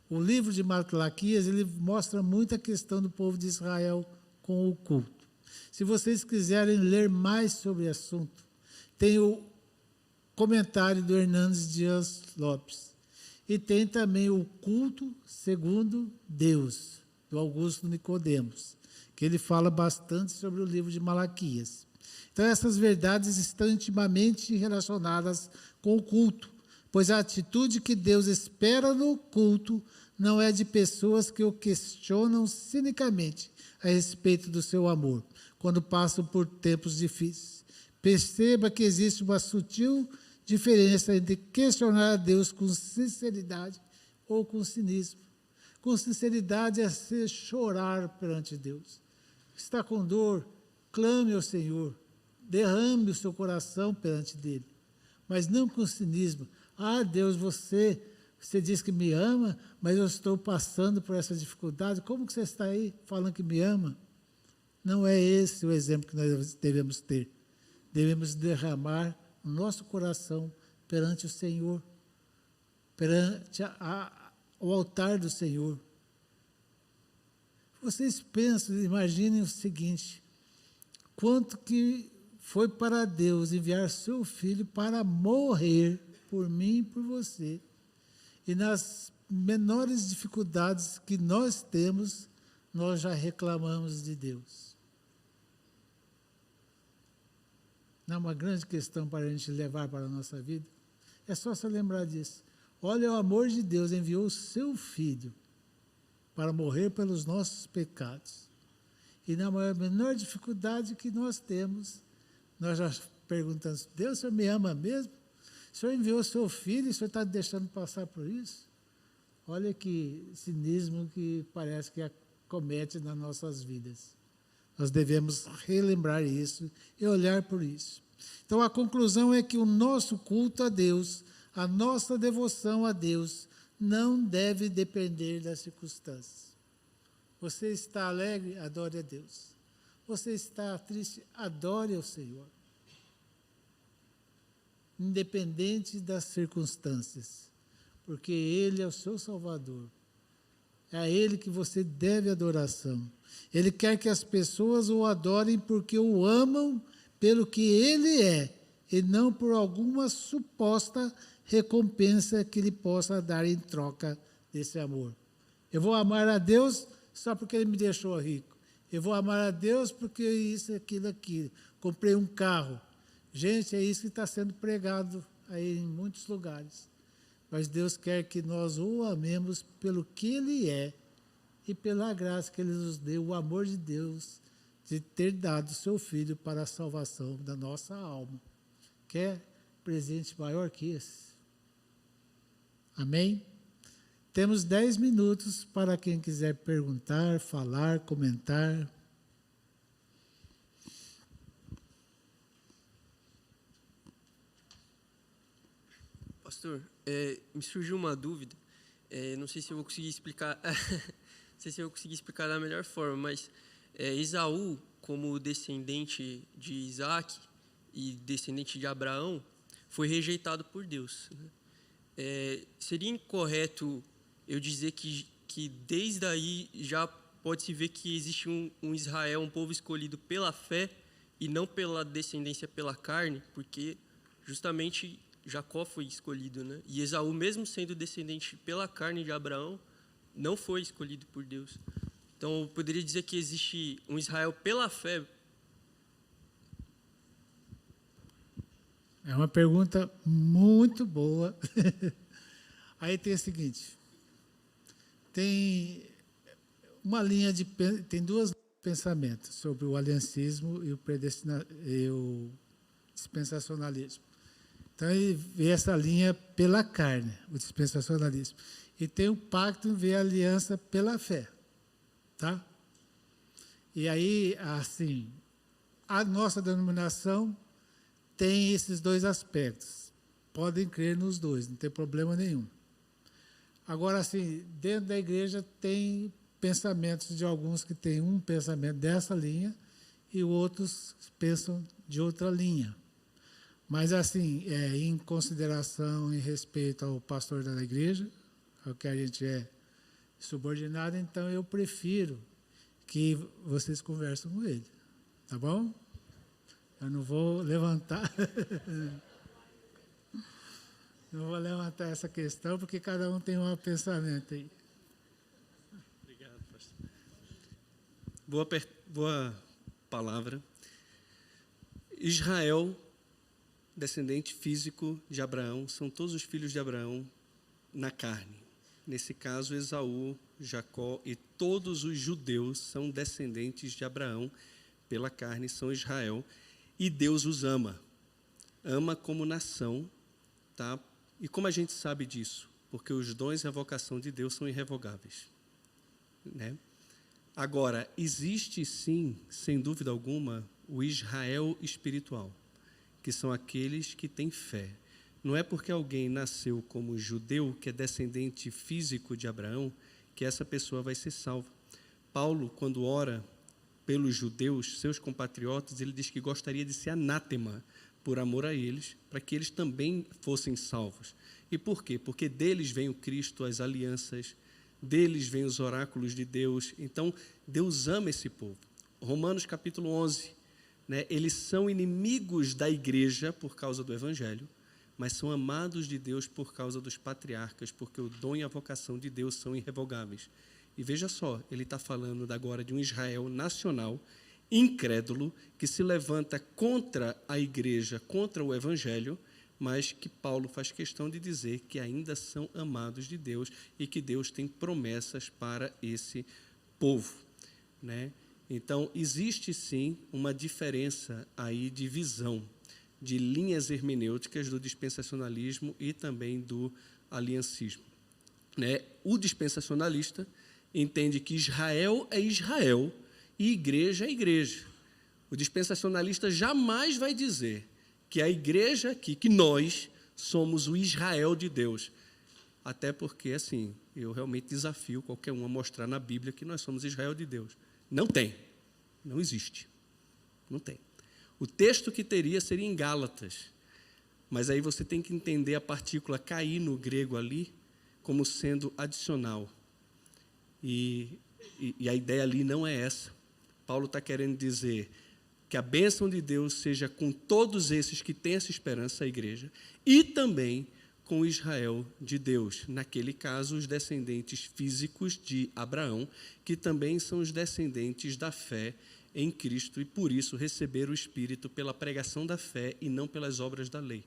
O livro de Malaquias, ele mostra muito a questão do povo de Israel com o culto. Se vocês quiserem ler mais sobre o assunto, tem o comentário do Hernandes Dias Lopes. E tem também o culto segundo Deus, do Augusto Nicodemos, que ele fala bastante sobre o livro de Malaquias. Então, essas verdades estão intimamente relacionadas com o culto, pois a atitude que Deus espera no culto não é de pessoas que o questionam cinicamente a respeito do seu amor, quando passam por tempos difíceis. Perceba que existe uma sutil diferença entre questionar a Deus com sinceridade ou com cinismo. Com sinceridade é se chorar perante Deus. Está com dor, clame ao Senhor, derrame o seu coração perante dele, mas não com cinismo. Ah, Deus, você diz que me ama, mas eu estou passando por essa dificuldade, como que você está aí falando que me ama? Não é esse o exemplo que nós devemos ter. Devemos derramar o nosso coração perante o Senhor, perante o altar do Senhor. Vocês pensam, imaginem o seguinte, quanto que foi para Deus enviar seu Filho para morrer por mim e por você. E nas menores dificuldades que nós temos, nós já reclamamos de Deus. Não é uma grande questão para a gente levar para a nossa vida? É só se lembrar disso. Olha, o amor de Deus enviou o seu Filho para morrer pelos nossos pecados. E na menor dificuldade que nós temos, nós já perguntamos, Deus, o Senhor me ama mesmo? O Senhor enviou o seu Filho e o Senhor está deixando passar por isso? Olha que cinismo que parece que acomete nas nossas vidas. Nós devemos relembrar isso e olhar por isso. Então, a conclusão é que o nosso culto a Deus, a nossa devoção a Deus, não deve depender das circunstâncias. Você está alegre? Adore a Deus. Você está triste? Adore ao Senhor. Independente das circunstâncias, porque Ele é o seu Salvador. É a Ele que você deve adoração. Ele quer que as pessoas o adorem porque o amam pelo que Ele é, e não por alguma suposta recompensa que Ele possa dar em troca desse amor. Eu vou amar a Deus só porque Ele me deixou rico. Eu vou amar a Deus porque isso, aquilo. Comprei um carro. Gente, é isso que está sendo pregado aí em muitos lugares. Mas Deus quer que nós o amemos pelo que Ele é e pela graça que Ele nos deu, o amor de Deus, de ter dado o seu Filho para a salvação da nossa alma. Quer presente maior que esse? Amém? Temos 10 minutos para quem quiser perguntar, falar, comentar. Pastor, me surgiu uma dúvida, não sei se eu vou conseguir explicar, não sei se eu vou conseguir explicar da melhor forma, mas Esaú, como descendente de Isaac e descendente de Abraão, foi rejeitado por Deus. Seria incorreto eu dizer que desde aí já pode-se ver que existe um Israel, um povo escolhido pela fé e não pela descendência pela carne, porque justamente Jacó foi escolhido, né? E Esaú, mesmo sendo descendente pela carne de Abraão, não foi escolhido por Deus. Então, eu poderia dizer que existe um Israel pela fé. É uma pergunta muito boa. Aí tem o seguinte, tem duas pensamentos sobre o aliancismo e o dispensacionalismo. Então, ele vê essa linha pela carne, o dispensacionalismo. E tem o pacto, vê a aliança pela fé. tá? E aí, assim, a nossa denominação tem esses dois aspectos. Podem crer nos dois, não tem problema nenhum. Agora, assim, dentro da igreja tem pensamentos de alguns que têm um pensamento dessa linha e outros pensam de outra linha. Mas, assim, em consideração, em respeito ao pastor da igreja, ao que a gente é subordinado, então eu prefiro que vocês conversem com ele. Tá bom? Eu não vou levantar... Não vou levantar essa questão, porque cada um tem um pensamento aí. Obrigado, pastor. Boa palavra. Israel, descendente físico de Abraão, são todos os filhos de Abraão na carne. Nesse caso, Esaú, Jacó e todos os judeus são descendentes de Abraão pela carne, são Israel. E Deus os ama. Ama como nação, tá? E como a gente sabe disso? Porque os dons e a vocação de Deus são irrevogáveis, né? Agora, existe sim, sem dúvida alguma, o Israel espiritual, que são aqueles que têm fé. Não é porque alguém nasceu como judeu, que é descendente físico de Abraão, que essa pessoa vai ser salva. Paulo, quando ora pelos judeus, seus compatriotas, ele diz que gostaria de ser anátema por amor a eles, para que eles também fossem salvos. E por quê? Porque deles vem o Cristo, as alianças, deles vem os oráculos de Deus. Então, Deus ama esse povo. Romanos capítulo 11, né? Eles são inimigos da igreja por causa do evangelho, mas são amados de Deus por causa dos patriarcas, porque o dom e a vocação de Deus são irrevogáveis. E veja só, ele está falando agora de um Israel nacional, incrédulo, que se levanta contra a igreja, contra o evangelho, mas que Paulo faz questão de dizer que ainda são amados de Deus e que Deus tem promessas para esse povo, né? Então, existe sim uma diferença aí de visão, de linhas hermenêuticas do dispensacionalismo e também do aliancismo, né? O dispensacionalista entende que Israel é Israel e igreja é igreja. O dispensacionalista jamais vai dizer que a igreja aqui, que nós somos o Israel de Deus. Até porque, assim, eu realmente desafio qualquer um a mostrar na Bíblia que nós somos Israel de Deus. Não tem. Não existe. Não tem. O texto que teria seria em Gálatas. Mas aí você tem que entender a partícula cair no grego ali como sendo adicional. E a ideia ali não é essa. Paulo está querendo dizer que a bênção de Deus seja com todos esses que têm essa esperança, a igreja, e também com Israel de Deus. Naquele caso, os descendentes físicos de Abraão, que também são os descendentes da fé em Cristo, e por isso receberam o Espírito pela pregação da fé e não pelas obras da lei,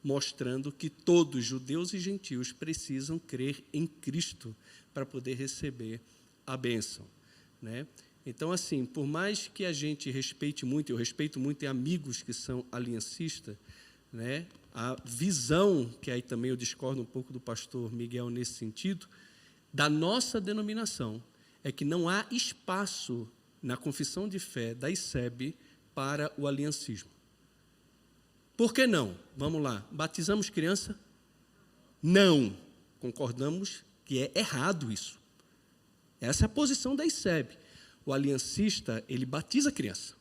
mostrando que todos, judeus e gentios, precisam crer em Cristo para poder receber a bênção, né? Então, assim, por mais que a gente respeite muito, eu respeito muito amigos que são aliancistas, né? A visão, que aí também eu discordo um pouco do pastor Miguel nesse sentido, da nossa denominação, é que não há espaço na confissão de fé da ICEB para o aliancismo. Por que não? Vamos lá. Batizamos criança? Não. Concordamos que é errado isso. Essa é a posição da ICEB. O aliancista, ele batiza a criança,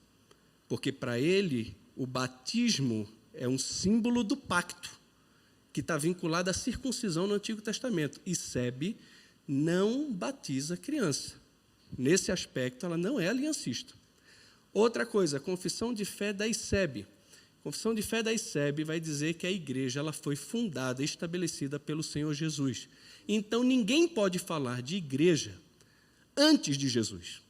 porque para ele o batismo é um símbolo do pacto, que está vinculado à circuncisão no Antigo Testamento. ICEB não batiza a criança. Nesse aspecto, ela não é aliancista. Outra coisa, a confissão de fé da ICEB. A confissão de fé da ICEB vai dizer que a igreja ela foi fundada e estabelecida pelo Senhor Jesus. Então, ninguém pode falar de igreja antes de Jesus.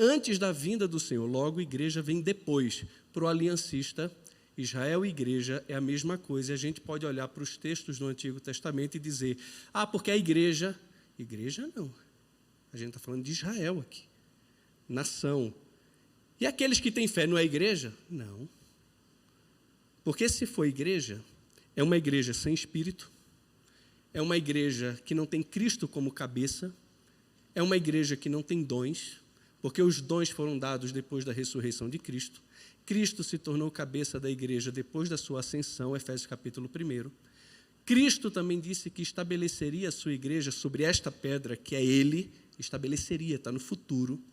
Antes da vinda do Senhor, logo a igreja vem depois. Para o aliancista, Israel e igreja é a mesma coisa. E a gente pode olhar para os textos do Antigo Testamento e dizer, porque a igreja não. A gente está falando de Israel aqui, nação. E aqueles que têm fé não é igreja? Não. Porque se for igreja, é uma igreja sem espírito, é uma igreja que não tem Cristo como cabeça, é uma igreja que não tem dons, porque os dons foram dados depois da ressurreição de Cristo. Cristo se tornou cabeça da igreja depois da sua ascensão, Efésios capítulo 1. Cristo também disse que estabeleceria a sua igreja sobre esta pedra, que é Ele, estabeleceria, está no futuro.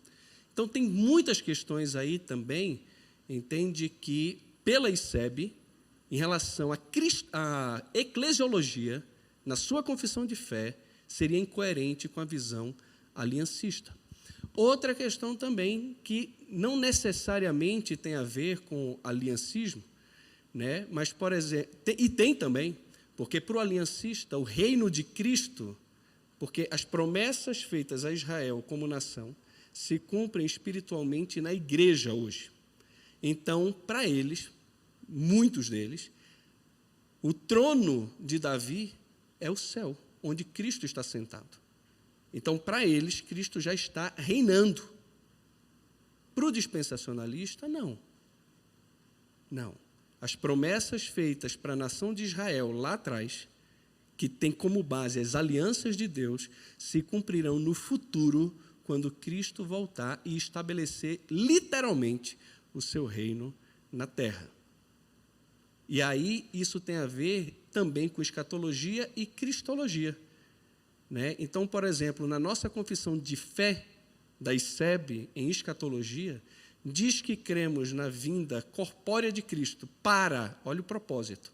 Então, tem muitas questões aí também, entende, que pela ICEB, em relação à eclesiologia, na sua confissão de fé, seria incoerente com a visão aliancista. Outra questão também, que não necessariamente tem a ver com aliancismo, né? Mas, por exemplo, e tem também, porque para o aliancista, o reino de Cristo, porque as promessas feitas a Israel como nação se cumprem espiritualmente na igreja hoje. Então, para eles, muitos deles, o trono de Davi é o céu, onde Cristo está sentado. Então, para eles, Cristo já está reinando. Para o dispensacionalista, não. Não. As promessas feitas para a nação de Israel lá atrás, que tem como base as alianças de Deus, se cumprirão no futuro, quando Cristo voltar e estabelecer literalmente o seu reino na terra. E aí isso tem a ver também com escatologia e cristologia, né? Então, por exemplo, na nossa confissão de fé da ICEB em escatologia, diz que cremos na vinda corpórea de Cristo para, olha o propósito,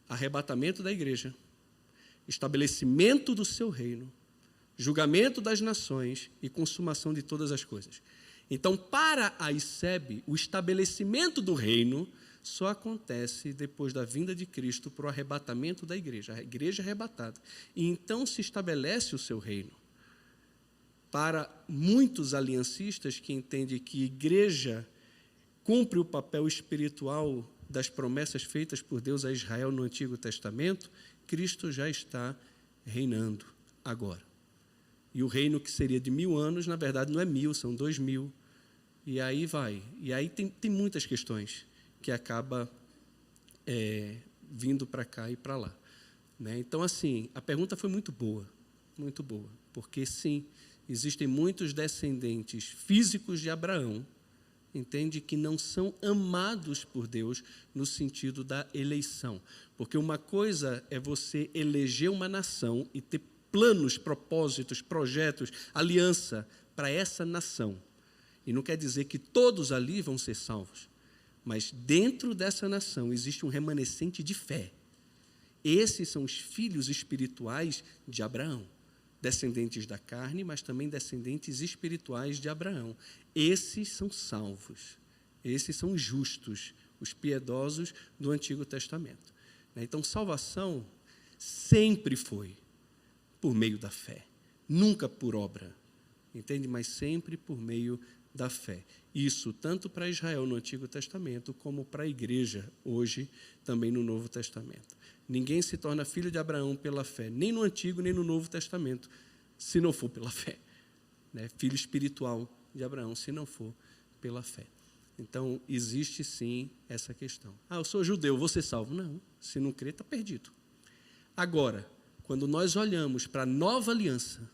arrebatamento da igreja, estabelecimento do seu reino, julgamento das nações e consumação de todas as coisas. Então, para a ICEB, o estabelecimento do reino só acontece depois da vinda de Cristo para o arrebatamento da igreja, a igreja arrebatada. E então se estabelece o seu reino. Para muitos aliancistas que entendem que a igreja cumpre o papel espiritual das promessas feitas por Deus a Israel no Antigo Testamento, Cristo já está reinando agora. E o reino que seria de 1000 anos, na verdade, não é 1000, são 2000. E aí vai. E aí tem muitas questões que acaba vindo para cá e para lá, né? Então, assim, a pergunta foi muito boa, porque, sim, existem muitos descendentes físicos de Abraão, entende, que não são amados por Deus no sentido da eleição. Porque uma coisa é você eleger uma nação e ter planos, propósitos, projetos, aliança para essa nação. E não quer dizer que todos ali vão ser salvos. Mas dentro dessa nação existe um remanescente de fé. Esses são os filhos espirituais de Abraão. Descendentes da carne, mas também descendentes espirituais de Abraão. Esses são salvos. Esses são justos, os piedosos do Antigo Testamento. Então, salvação sempre foi por meio da fé, nunca por obra, entende? Mas sempre por meio da fé. Isso tanto para Israel no Antigo Testamento, como para a igreja hoje, também no Novo Testamento. Ninguém se torna filho de Abraão pela fé, nem no Antigo, nem no Novo Testamento, se não for pela fé, né? Filho espiritual de Abraão, se não for pela fé. Então, existe sim essa questão. Ah, eu sou judeu, vou ser salvo. Não, se não crer, está perdido. Agora, quando nós olhamos para a nova aliança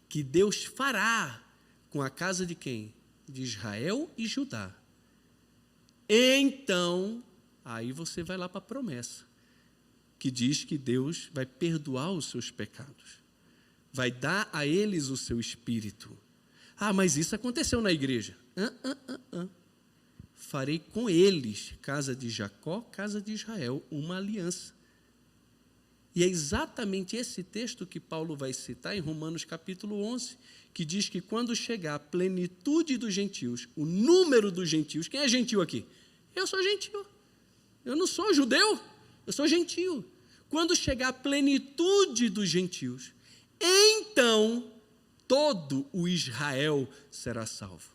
que Deus fará com a casa de quem? De Israel e Judá. Então, aí você vai lá para a promessa, que diz que Deus vai perdoar os seus pecados, vai dar a eles o seu espírito. Ah, mas isso aconteceu na igreja. Farei com eles, casa de Jacó, casa de Israel, uma aliança. E é exatamente esse texto que Paulo vai citar em Romanos capítulo 11, que diz que quando chegar a plenitude dos gentios, o número dos gentios, quem é gentil aqui? Eu sou gentil. Eu não sou judeu, eu sou gentil. Quando chegar a plenitude dos gentios, então todo o Israel será salvo.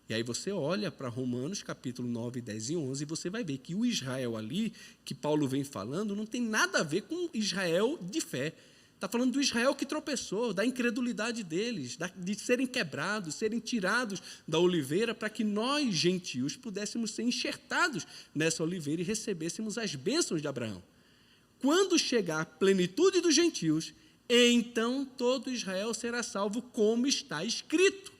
E aí você olha para Romanos, capítulo 9, 10 e 11, e você vai ver que o Israel ali, que Paulo vem falando, não tem nada a ver com Israel de fé. Está falando do Israel que tropeçou, da incredulidade deles, de serem quebrados, serem tirados da oliveira, para que nós, gentios, pudéssemos ser enxertados nessa oliveira e recebêssemos as bênçãos de Abraão. Quando chegar a plenitude dos gentios, então todo Israel será salvo, como está escrito.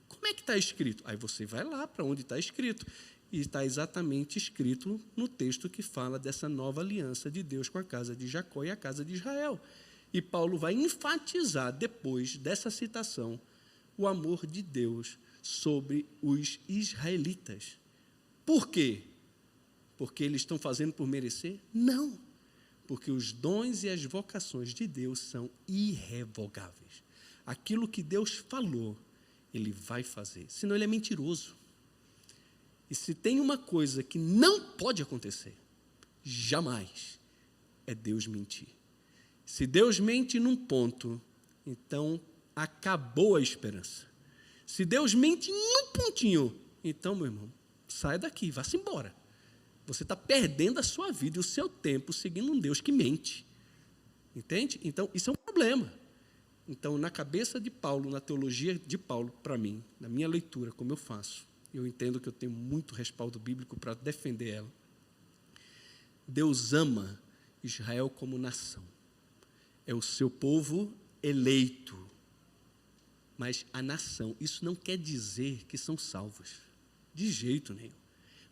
Como é que está escrito? Aí você vai lá para onde está escrito. E está exatamente escrito no texto que fala dessa nova aliança de Deus com a casa de Jacó e a casa de Israel. E Paulo vai enfatizar, depois dessa citação, o amor de Deus sobre os israelitas. Por quê? Porque eles estão fazendo por merecer? Não. Porque os dons e as vocações de Deus são irrevogáveis. Aquilo que Deus falou, Ele vai fazer. Senão Ele é mentiroso. E se tem uma coisa que não pode acontecer, jamais, é Deus mentir. Se Deus mente num ponto, então acabou a esperança. Se Deus mente num pontinho, então, meu irmão, sai daqui, vá-se embora. Você está perdendo a sua vida e o seu tempo seguindo um Deus que mente. Entende? Então, isso é um problema. Então, na cabeça de Paulo, na teologia de Paulo, para mim, na minha leitura, como eu faço, eu entendo que eu tenho muito respaldo bíblico para defender ela. Deus ama Israel como nação. É o seu povo eleito. Mas a nação, isso não quer dizer que são salvos. De jeito nenhum.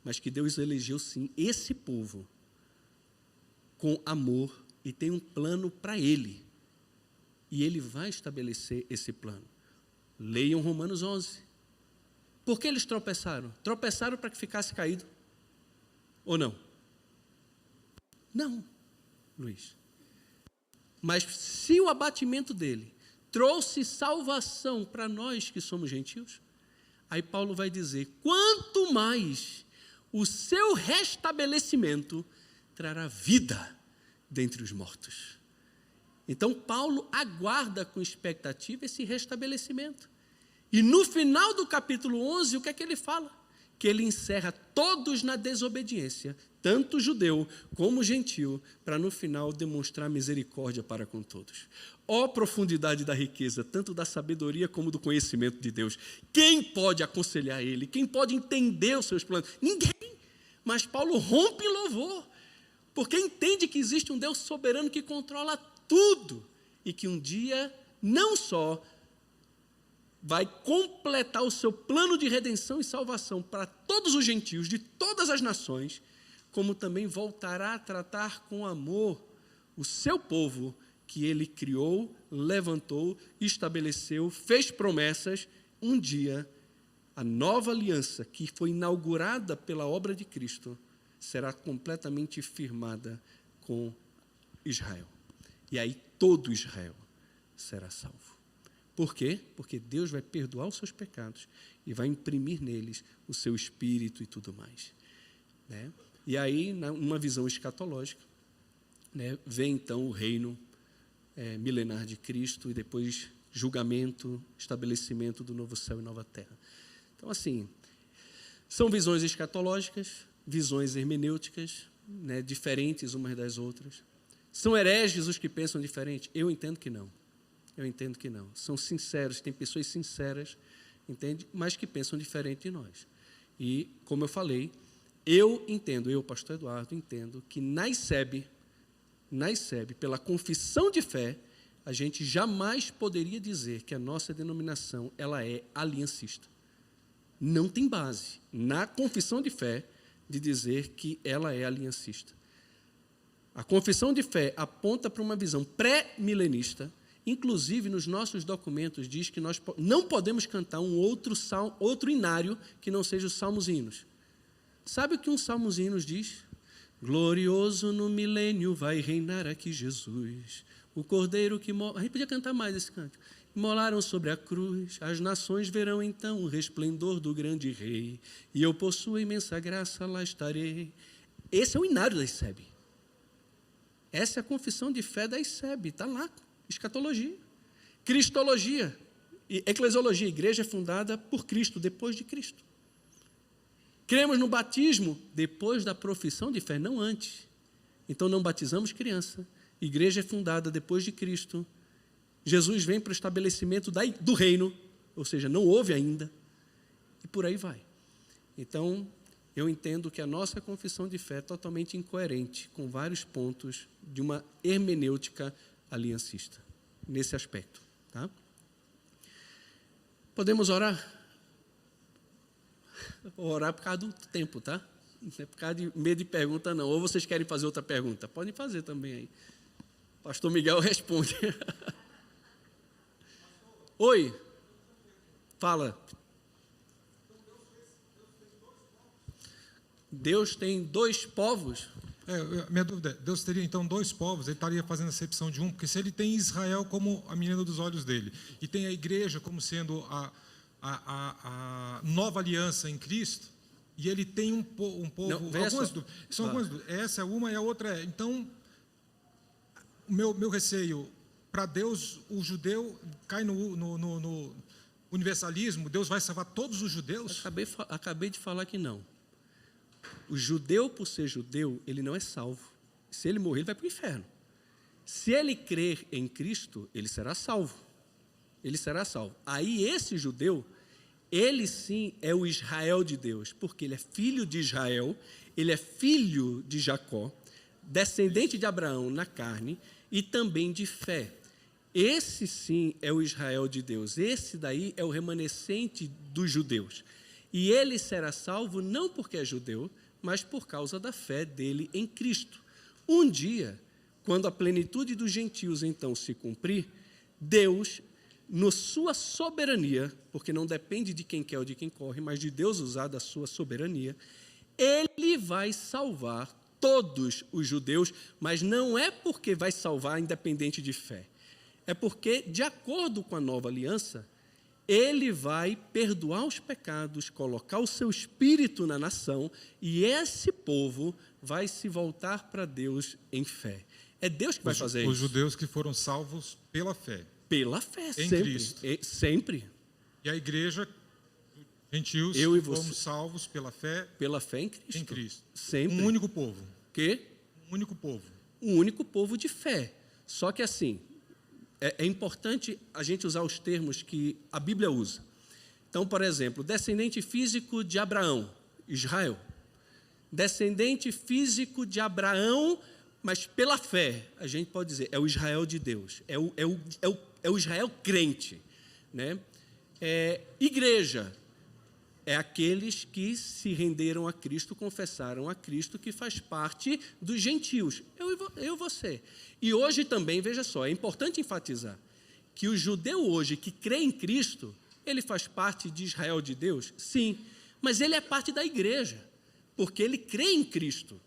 Mas que Deus elegeu, sim, esse povo com amor e tem um plano para ele. E ele vai estabelecer esse plano. Leiam Romanos 11. Por que eles tropeçaram? Tropeçaram para que ficasse caído? Ou não? Não, Luiz. Mas se o abatimento dele trouxe salvação para nós que somos gentios, aí Paulo vai dizer, quanto mais o seu restabelecimento trará vida dentre os mortos. Então Paulo aguarda com expectativa esse restabelecimento. E no final do capítulo 11, o que é que ele fala? Que ele encerra todos na desobediência, tanto judeu como gentil, para no final demonstrar misericórdia para com todos. Ó profundidade da riqueza, tanto da sabedoria como do conhecimento de Deus. Quem pode aconselhar ele? Quem pode entender os seus planos? Ninguém. Mas Paulo rompe em louvor, porque entende que existe um Deus soberano que controla tudo e que um dia não só vai completar o seu plano de redenção e salvação para todos os gentios de todas as nações, como também voltará a tratar com amor o seu povo que ele criou, levantou, estabeleceu, fez promessas. Um dia, a nova aliança que foi inaugurada pela obra de Cristo será completamente firmada com Israel. E aí todo Israel será salvo. Por quê? Porque Deus vai perdoar os seus pecados e vai imprimir neles o seu espírito e tudo mais. Né? E aí, numa visão escatológica, né, vem então o reino milenar de Cristo e depois julgamento, estabelecimento do novo céu e nova terra. Então, assim, são visões escatológicas, visões hermenêuticas, né, diferentes umas das outras. São hereges os que pensam diferente? Eu entendo que não. Eu entendo que não. São sinceros, tem pessoas sinceras, entende? Mas que pensam diferente de nós. E, como eu falei, eu entendo, eu, pastor Eduardo, entendo que na ICEB, pela confissão de fé, a gente jamais poderia dizer que a nossa denominação ela é aliancista. Não tem base na confissão de fé de dizer que ela é aliancista. A confissão de fé aponta para uma visão pré-milenista. Inclusive, nos nossos documentos, diz que nós não podemos cantar um outro inário que não seja os salmos e hinos. Sabe o que um salmos e hinos diz? Glorioso no milênio vai reinar aqui Jesus, o Cordeiro que... A gente podia cantar mais esse canto. Molaram sobre a cruz, as nações verão então o resplendor do grande rei, e eu possuo imensa graça, lá estarei. Esse é o inário da ICEB. Essa é a confissão de fé da ICEB, está lá. Escatologia, cristologia e eclesiologia. A igreja é fundada por Cristo, depois de Cristo. Cremos no batismo depois da profissão de fé, não antes. Então não batizamos criança. A igreja é fundada depois de Cristo. Jesus vem para o estabelecimento do reino, ou seja, não houve ainda. E por aí vai. Então, eu entendo que a nossa confissão de fé é totalmente incoerente, com vários pontos de uma hermenêutica aliancista, nesse aspecto. Tá? Podemos orar? Vou orar por causa do tempo, tá? Não é por causa de medo de pergunta, não. Ou vocês querem fazer outra pergunta? Podem fazer também aí. Pastor Miguel responde. Oi. Fala. Deus tem dois povos? Minha dúvida é, Deus teria então dois povos, ele estaria fazendo acepção de um, porque se ele tem Israel como a menina dos olhos dele, e tem a igreja como sendo a nova aliança em Cristo, e ele tem um povo... Não, algumas dúvidas. Essa é uma e a outra é... Então, o meu receio, para Deus, o judeu cai no universalismo, Deus vai salvar todos os judeus? Acabei de falar que não. O judeu, por ser judeu, ele não é salvo. Se ele morrer, ele vai para o inferno. Se ele crer em Cristo, ele será salvo. Ele será salvo. Aí esse judeu, ele sim é o Israel de Deus, porque ele é filho de Israel, ele é filho de Jacó, descendente de Abraão na carne e também de fé. Esse sim é o Israel de Deus. Esse daí é o remanescente dos judeus. E ele será salvo não porque é judeu, mas por causa da fé dele em Cristo. Um dia, quando a plenitude dos gentios então se cumprir, Deus, na sua soberania, porque não depende de quem quer ou de quem corre, mas de Deus usar da sua soberania, ele vai salvar todos os judeus, mas não é porque vai salvar independente de fé. É porque, de acordo com a nova aliança, ele vai perdoar os pecados, colocar o seu espírito na nação, e esse povo vai se voltar para Deus em fé. É Deus que vai fazer isso. Os judeus que foram salvos pela fé. Pela fé, em sempre. Cristo. Sempre. E a igreja, gentios, Eu e você. fomos salvos pela fé Em Cristo. em Cristo. Sempre. Um único povo. Quê? Um único povo. Um único povo de fé. Só que assim, é importante a gente usar os termos que a Bíblia usa. Então, por exemplo, descendente físico de Abraão, Israel. Descendente físico de Abraão, mas pela fé, a gente pode dizer, é o Israel de Deus, é o Israel crente. Né? Igreja, é aqueles que se renderam a Cristo, confessaram a Cristo, que faz parte dos gentios, eu e você. E hoje também, veja só, é importante enfatizar que o judeu hoje que crê em Cristo, ele faz parte de Israel de Deus? Sim, mas ele é parte da igreja, porque ele crê em Cristo.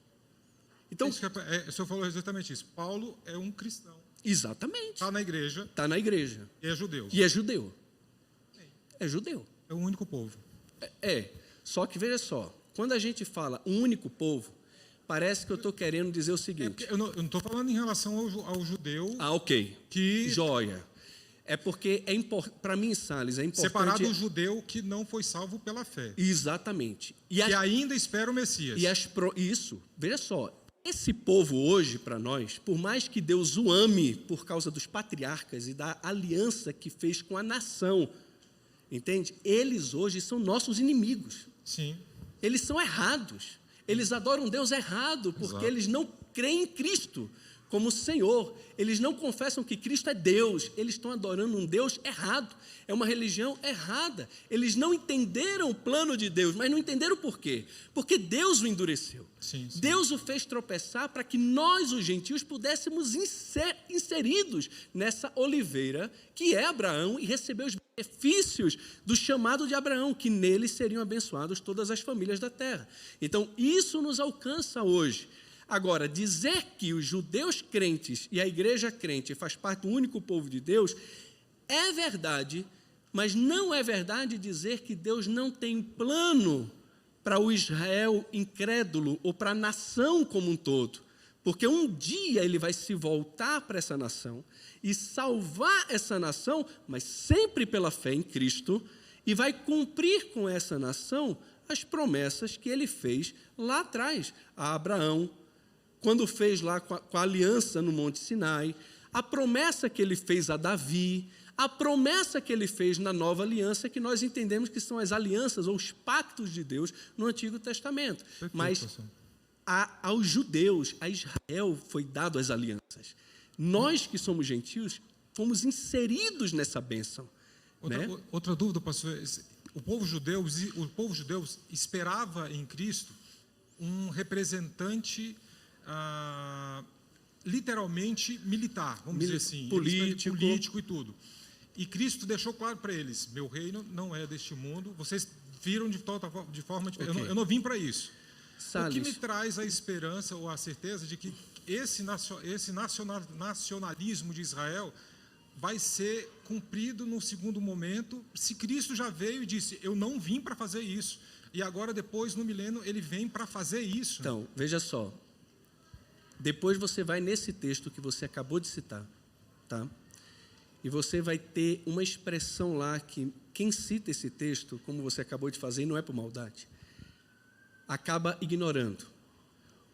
Então, o senhor falou exatamente isso. Paulo é um cristão. Exatamente. Está na igreja. Está na igreja. E é judeu. E é judeu. É judeu. É um único povo. Só que, veja só, quando a gente fala um único povo, parece que eu estou querendo dizer o seguinte... Eu não estou falando em relação ao judeu... ok. Que... Joia. É porque, para mim, Salles, é importante... Separado do judeu que não foi salvo pela fé. Exatamente. Que ainda espera o Messias. Isso. Veja só, esse povo hoje, para nós, por mais que Deus o ame por causa dos patriarcas e da aliança que fez com a nação, entende? Eles hoje são nossos inimigos. Sim. Eles são errados. Eles adoram Deus errado, porque eles não creem em Cristo como Senhor. Eles não confessam que Cristo é Deus. Eles estão adorando um Deus errado. É uma religião errada. Eles não entenderam o plano de Deus, mas não entenderam por quê? Porque Deus o endureceu. Sim. Deus o fez tropeçar para que nós, os gentios, pudéssemos inseridos nessa oliveira que é Abraão e receber os benefícios do chamado de Abraão, que nele seriam abençoadas todas as famílias da terra. Então, isso nos alcança hoje. Agora, dizer que os judeus crentes e a igreja crente faz parte do único povo de Deus é verdade, mas não é verdade dizer que Deus não tem plano para o Israel incrédulo ou para a nação como um todo. Porque um dia ele vai se voltar para essa nação e salvar essa nação, mas sempre pela fé em Cristo, e vai cumprir com essa nação as promessas que ele fez lá atrás a Abraão, quando fez lá com a aliança no Monte Sinai, a promessa que ele fez a Davi, a promessa que ele fez na nova aliança, que nós entendemos que são as alianças ou os pactos de Deus no Antigo Testamento. Perfeito, mas aos judeus, a Israel foi dado as alianças. Nós que somos gentios, fomos inseridos nessa bênção. Outra dúvida, pastor. O povo judeu esperava em Cristo um representante literalmente militar, vamos dizer assim, político e tudo. E Cristo deixou claro para eles: meu reino não é deste mundo, vocês viram de forma diferente. Okay. Eu não vim para isso. Salles. O que me traz a esperança ou a certeza de que esse nacionalismo de Israel vai ser cumprido no segundo momento, se Cristo já veio e disse: eu não vim para fazer isso, e agora depois no milênio ele vem para fazer isso. Então, veja só, depois você vai nesse texto que você acabou de citar, tá? E você vai ter uma expressão lá que quem cita esse texto, como você acabou de fazer, e não é por maldade, acaba ignorando.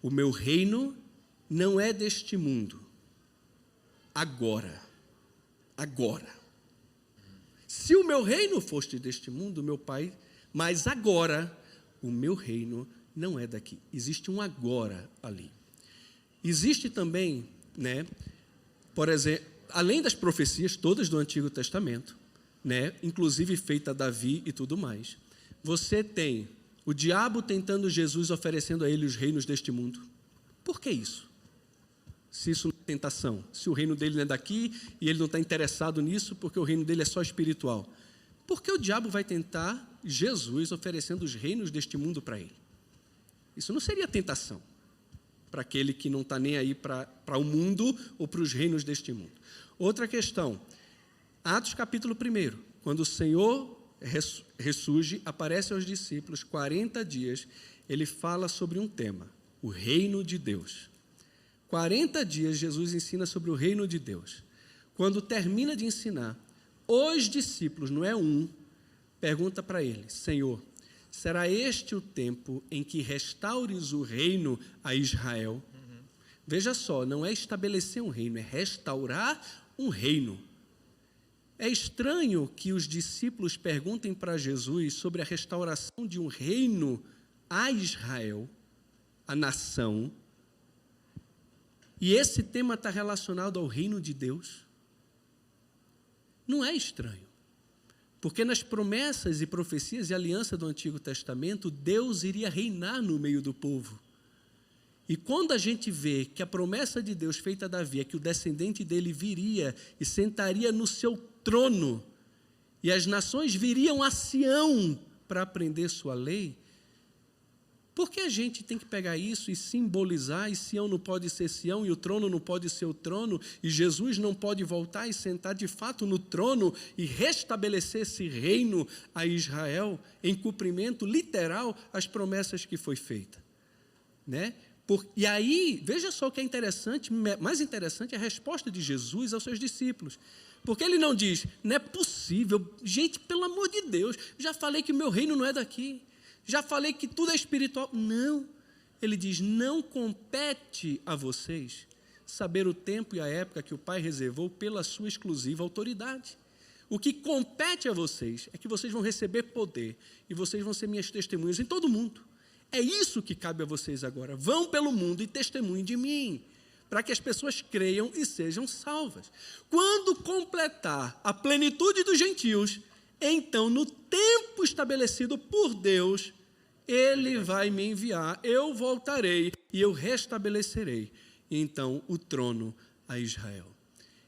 O meu reino não é deste mundo. Agora. Se o meu reino fosse deste mundo, meu Pai, mas agora o meu reino não é daqui. Existe um agora ali. Existe também, por exemplo, além das profecias todas do Antigo Testamento, inclusive feita a Davi e tudo mais, você tem o diabo tentando Jesus, oferecendo a ele os reinos deste mundo. Por que isso? Se isso não é tentação, se o reino dele não é daqui e ele não está interessado nisso porque o reino dele é só espiritual. Por que o diabo vai tentar Jesus oferecendo os reinos deste mundo para ele? Isso não seria tentação para aquele que não está nem aí para o mundo ou para os reinos deste mundo. Outra questão, Atos capítulo 1, quando o Senhor ressurge, aparece aos discípulos, 40 dias, ele fala sobre um tema, o reino de Deus. 40 dias Jesus ensina sobre o reino de Deus. Quando termina de ensinar, os discípulos, não é um, pergunta para ele: Senhor, será este o tempo em que restaures o reino a Israel? Veja só, não é estabelecer um reino, é restaurar um reino. É estranho que os discípulos perguntem para Jesus sobre a restauração de um reino a Israel, a nação, e esse tema está relacionado ao reino de Deus. Não é estranho, porque nas promessas e profecias e aliança do Antigo Testamento, Deus iria reinar no meio do povo. E quando a gente vê que a promessa de Deus feita a Davi é que o descendente dele viria e sentaria no seu trono, e as nações viriam a Sião para aprender sua lei, por que a gente tem que pegar isso e simbolizar, e Sião não pode ser Sião, e o trono não pode ser o trono, e Jesus não pode voltar e sentar de fato no trono e restabelecer esse reino a Israel, em cumprimento literal às promessas que foi feita, E aí, veja só o que é interessante, mais interessante é a resposta de Jesus aos seus discípulos. Porque ele não diz: não é possível, gente, pelo amor de Deus, já falei que o meu reino não é daqui, já falei que tudo é espiritual. Não, ele diz: não compete a vocês saber o tempo e a época que o Pai reservou pela sua exclusiva autoridade. O que compete a vocês é que vocês vão receber poder e vocês vão ser minhas testemunhas em todo o mundo. É isso que cabe a vocês agora. Vão pelo mundo e testemunhem de mim, para que as pessoas creiam e sejam salvas. Quando completar a plenitude dos gentios, então, no tempo estabelecido por Deus, Ele vai me enviar, eu voltarei e eu restabelecerei, então, o trono a Israel.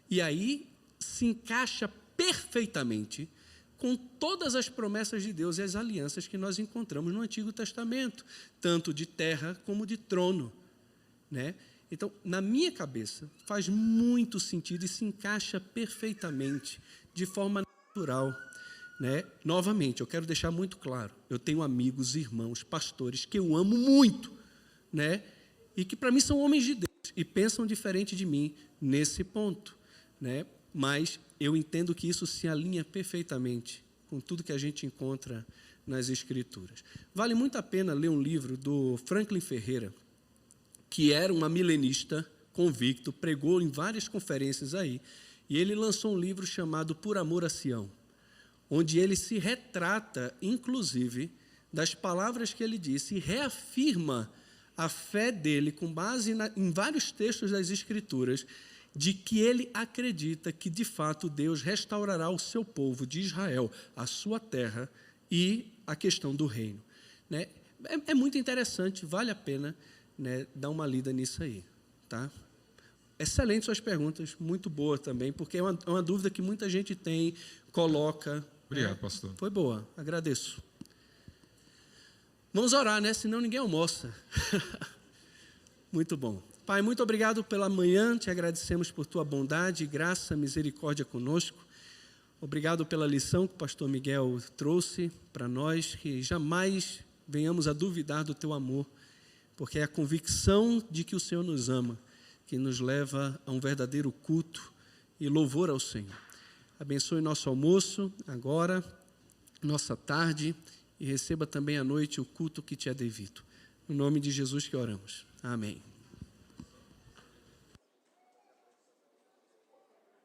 E aí se encaixa perfeitamente com todas as promessas de Deus e as alianças que nós encontramos no Antigo Testamento, tanto de terra como de trono, Então, na minha cabeça, faz muito sentido e se encaixa perfeitamente, de forma natural, Novamente, eu quero deixar muito claro, eu tenho amigos, irmãos, pastores que eu amo muito, E que para mim são homens de Deus e pensam diferente de mim nesse ponto, Mas eu entendo que isso se alinha perfeitamente com tudo que a gente encontra nas Escrituras. Vale muito a pena ler um livro do Franklin Ferreira, que era uma milenista convicto, pregou em várias conferências aí, e ele lançou um livro chamado Por Amor a Sião, onde ele se retrata, inclusive, das palavras que ele disse e reafirma a fé dele com base em vários textos das Escrituras, de que ele acredita que, de fato, Deus restaurará o seu povo de Israel, a sua terra e a questão do reino. Né? É muito interessante, vale a pena, né, dar uma lida nisso aí. Tá? Excelente suas perguntas, muito boa também, porque é uma dúvida que muita gente tem, coloca. Obrigado, pastor. Foi boa, agradeço. Vamos orar, né? Senão ninguém almoça. Muito bom. Pai, muito obrigado pela manhã, te agradecemos por tua bondade, graça, misericórdia conosco. Obrigado pela lição que o pastor Miguel trouxe para nós, que jamais venhamos a duvidar do teu amor, porque é a convicção de que o Senhor nos ama, que nos leva a um verdadeiro culto e louvor ao Senhor. Abençoe nosso almoço agora, nossa tarde, e receba também à noite o culto que te é devido. No nome de Jesus que oramos. Amém.